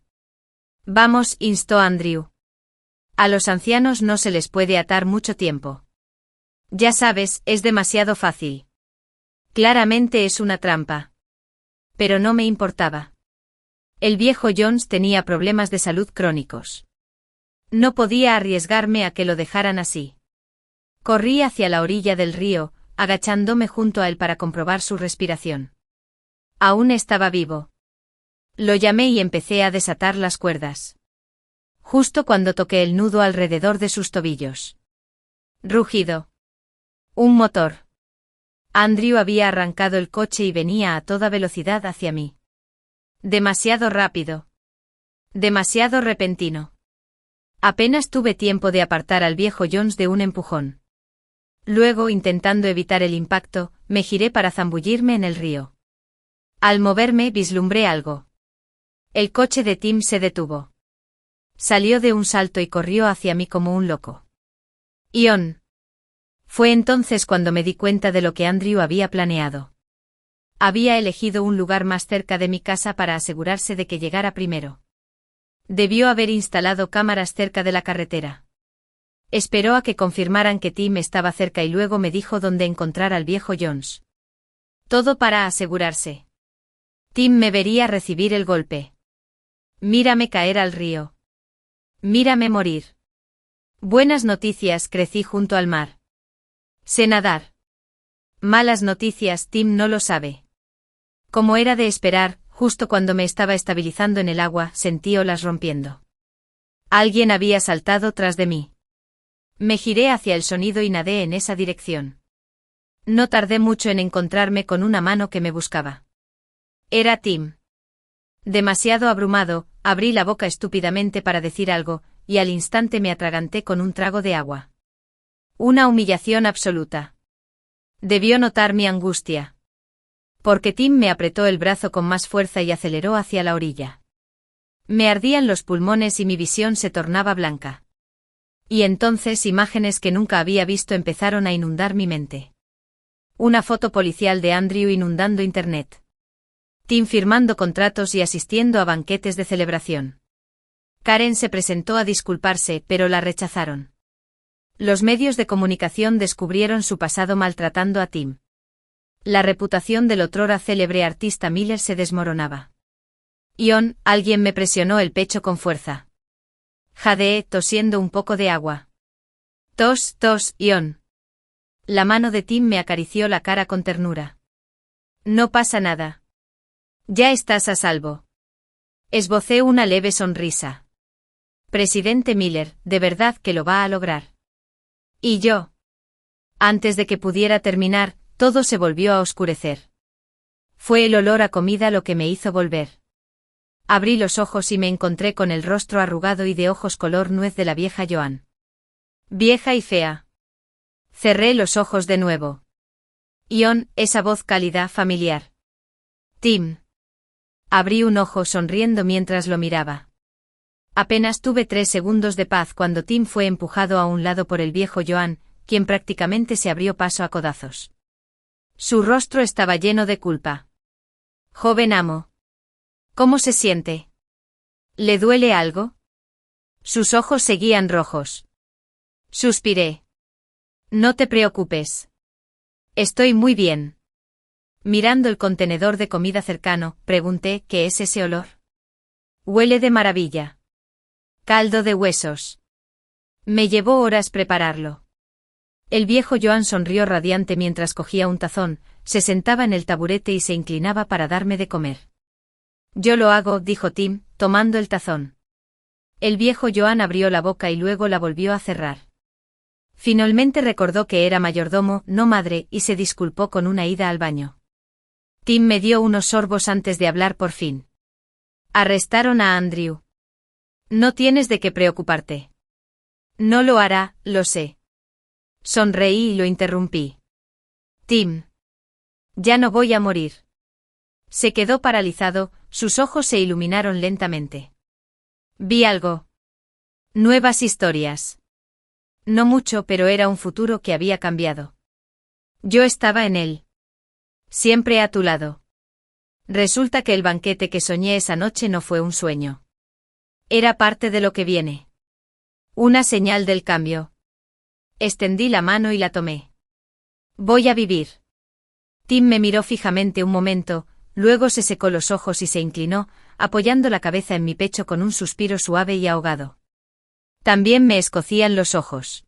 Vamos, instó Andrew. A los ancianos no se les puede atar mucho tiempo. Ya sabes, es demasiado fácil. Claramente es una trampa. Pero no me importaba. El viejo Jones tenía problemas de salud crónicos. No podía arriesgarme a que lo dejaran así. Corrí hacia la orilla del río, agachándome junto a él para comprobar su respiración. Aún estaba vivo. Lo llamé y empecé a desatar las cuerdas. Justo cuando toqué el nudo alrededor de sus tobillos. Rugido. Un motor. Andrew había arrancado el coche y venía a toda velocidad hacia mí. Demasiado rápido. Demasiado repentino. Apenas tuve tiempo de apartar al viejo Jones de un empujón. Luego, intentando evitar el impacto, me giré para zambullirme en el río. Al moverme, vislumbré algo. El coche de Tim se detuvo. Salió de un salto y corrió hacia mí como un loco. Ion. Fue entonces cuando me di cuenta de lo que Andrew había planeado. Había elegido un lugar más cerca de mi casa para asegurarse de que llegara primero. Debió haber instalado cámaras cerca de la carretera. Esperó a que confirmaran que Tim estaba cerca y luego me dijo dónde encontrar al viejo Jones. Todo para asegurarse. Tim me vería recibir el golpe. Mírame caer al río. Mírame morir. Buenas noticias, crecí junto al mar. Sé nadar. Malas noticias, Tim no lo sabe. Como era de esperar, justo cuando me estaba estabilizando en el agua, sentí olas rompiendo. Alguien había saltado tras de mí. Me giré hacia el sonido y nadé en esa dirección. No tardé mucho en encontrarme con una mano que me buscaba. Era Tim. Demasiado abrumado, abrí la boca estúpidamente para decir algo, y al instante me atraganté con un trago de agua. Una humillación absoluta. Debió notar mi angustia. Porque Tim me apretó el brazo con más fuerza y aceleró hacia la orilla. Me ardían los pulmones y mi visión se tornaba blanca. Y entonces imágenes que nunca había visto empezaron a inundar mi mente. Una foto policial de Andrew inundando internet. Tim firmando contratos y asistiendo a banquetes de celebración. Karen se presentó a disculparse, pero la rechazaron. Los medios de comunicación descubrieron su pasado maltratando a Tim. La reputación del otrora célebre artista Miller se desmoronaba. Ion, alguien me presionó el pecho con fuerza. Jadeé, tosiendo un poco de agua. Tos, Ion. La mano de Tim me acarició la cara con ternura. No pasa nada. Ya estás a salvo. Esbocé una leve sonrisa. Presidente Miller, de verdad que lo va a lograr. ¿Y yo? Antes de que pudiera terminar, todo se volvió a oscurecer. Fue el olor a comida lo que me hizo volver. Abrí los ojos y me encontré con el rostro arrugado y de ojos color nuez de la vieja Joan. Vieja y fea. Cerré los ojos de nuevo. Ion, esa voz cálida, familiar. Tim. Abrí un ojo sonriendo mientras lo miraba. Apenas tuve 3 segundos de paz cuando Tim fue empujado a un lado por el viejo Joan, quien prácticamente se abrió paso a codazos. Su rostro estaba lleno de culpa. Joven amo. ¿Cómo se siente? ¿Le duele algo? Sus ojos seguían rojos. Suspiré. No te preocupes. Estoy muy bien. Mirando el contenedor de comida cercano, pregunté, ¿qué es ese olor? Huele de maravilla. Caldo de huesos. Me llevó horas prepararlo. El viejo Joan sonrió radiante mientras cogía un tazón, se sentaba en el taburete y se inclinaba para darme de comer. Yo lo hago, dijo Tim, tomando el tazón. El viejo Joan abrió la boca y luego la volvió a cerrar. Finalmente recordó que era mayordomo, no madre, y se disculpó con una ida al baño. Tim me dio unos sorbos antes de hablar por fin. Arrestaron a Andrew. No tienes de qué preocuparte. No lo hará, lo sé. Sonreí y lo interrumpí. Tim. Ya no voy a morir. Se quedó paralizado, sus ojos se iluminaron lentamente. Vi algo. Nuevas historias. No mucho, pero era un futuro que había cambiado. Yo estaba en él. Siempre a tu lado. Resulta que el banquete que soñé esa noche no fue un sueño. Era parte de lo que viene. Una señal del cambio. Extendí la mano y la tomé. Voy a vivir. Tim me miró fijamente un momento, luego se secó los ojos y se inclinó, apoyando la cabeza en mi pecho con un suspiro suave y ahogado. También me escocían los ojos.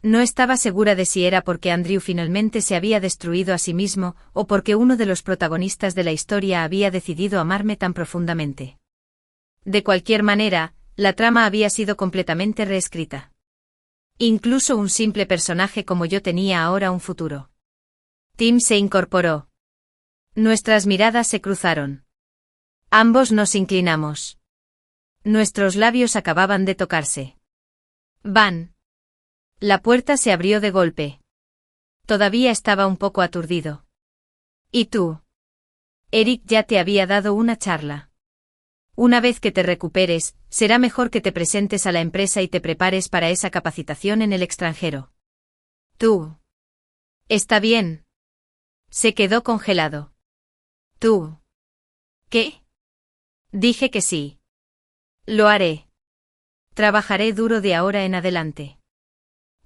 No estaba segura de si era porque Andrew finalmente se había destruido a sí mismo, o porque uno de los protagonistas de la historia había decidido amarme tan profundamente. De cualquier manera, la trama había sido completamente reescrita. Incluso un simple personaje como yo tenía ahora un futuro. Tim se incorporó. Nuestras miradas se cruzaron. Ambos nos inclinamos. Nuestros labios acababan de tocarse. Van. La puerta se abrió de golpe. Todavía estaba un poco aturdido. ¿Y tú? Eric ya te había dado una charla. Una vez que te recuperes, será mejor que te presentes a la empresa y te prepares para esa capacitación en el extranjero. Tú. Está bien. Se quedó congelado. Tú. ¿Qué? Dije que sí. Lo haré. Trabajaré duro de ahora en adelante.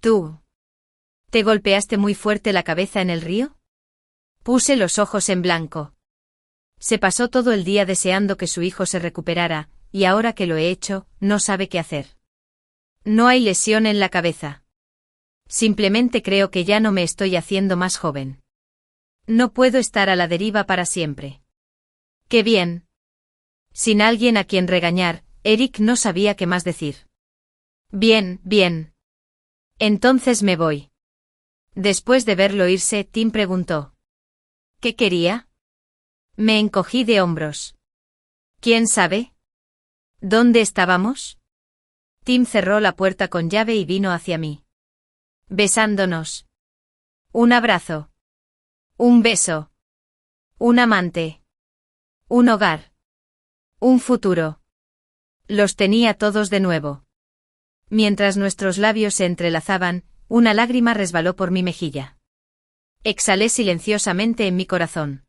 Tú. ¿Te golpeaste muy fuerte la cabeza en el río? Puse los ojos en blanco. Se pasó todo el día deseando que su hijo se recuperara, y ahora que lo he hecho, no sabe qué hacer. No hay lesión en la cabeza. Simplemente creo que ya no me estoy haciendo más joven. No puedo estar a la deriva para siempre. ¡Qué bien! Sin alguien a quien regañar, Eric no sabía qué más decir. Bien, bien. Entonces me voy. Después de verlo irse, Tim preguntó. ¿Qué quería? Me encogí de hombros. ¿Quién sabe? ¿Dónde estábamos? Tim cerró la puerta con llave y vino hacia mí. Besándonos. Un abrazo. Un beso. Un amante. Un hogar. Un futuro. Los tenía todos de nuevo. Mientras nuestros labios se entrelazaban, una lágrima resbaló por mi mejilla. Exhalé silenciosamente en mi corazón.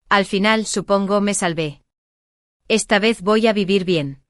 Al final, supongo, me salvé. Esta vez voy a vivir bien.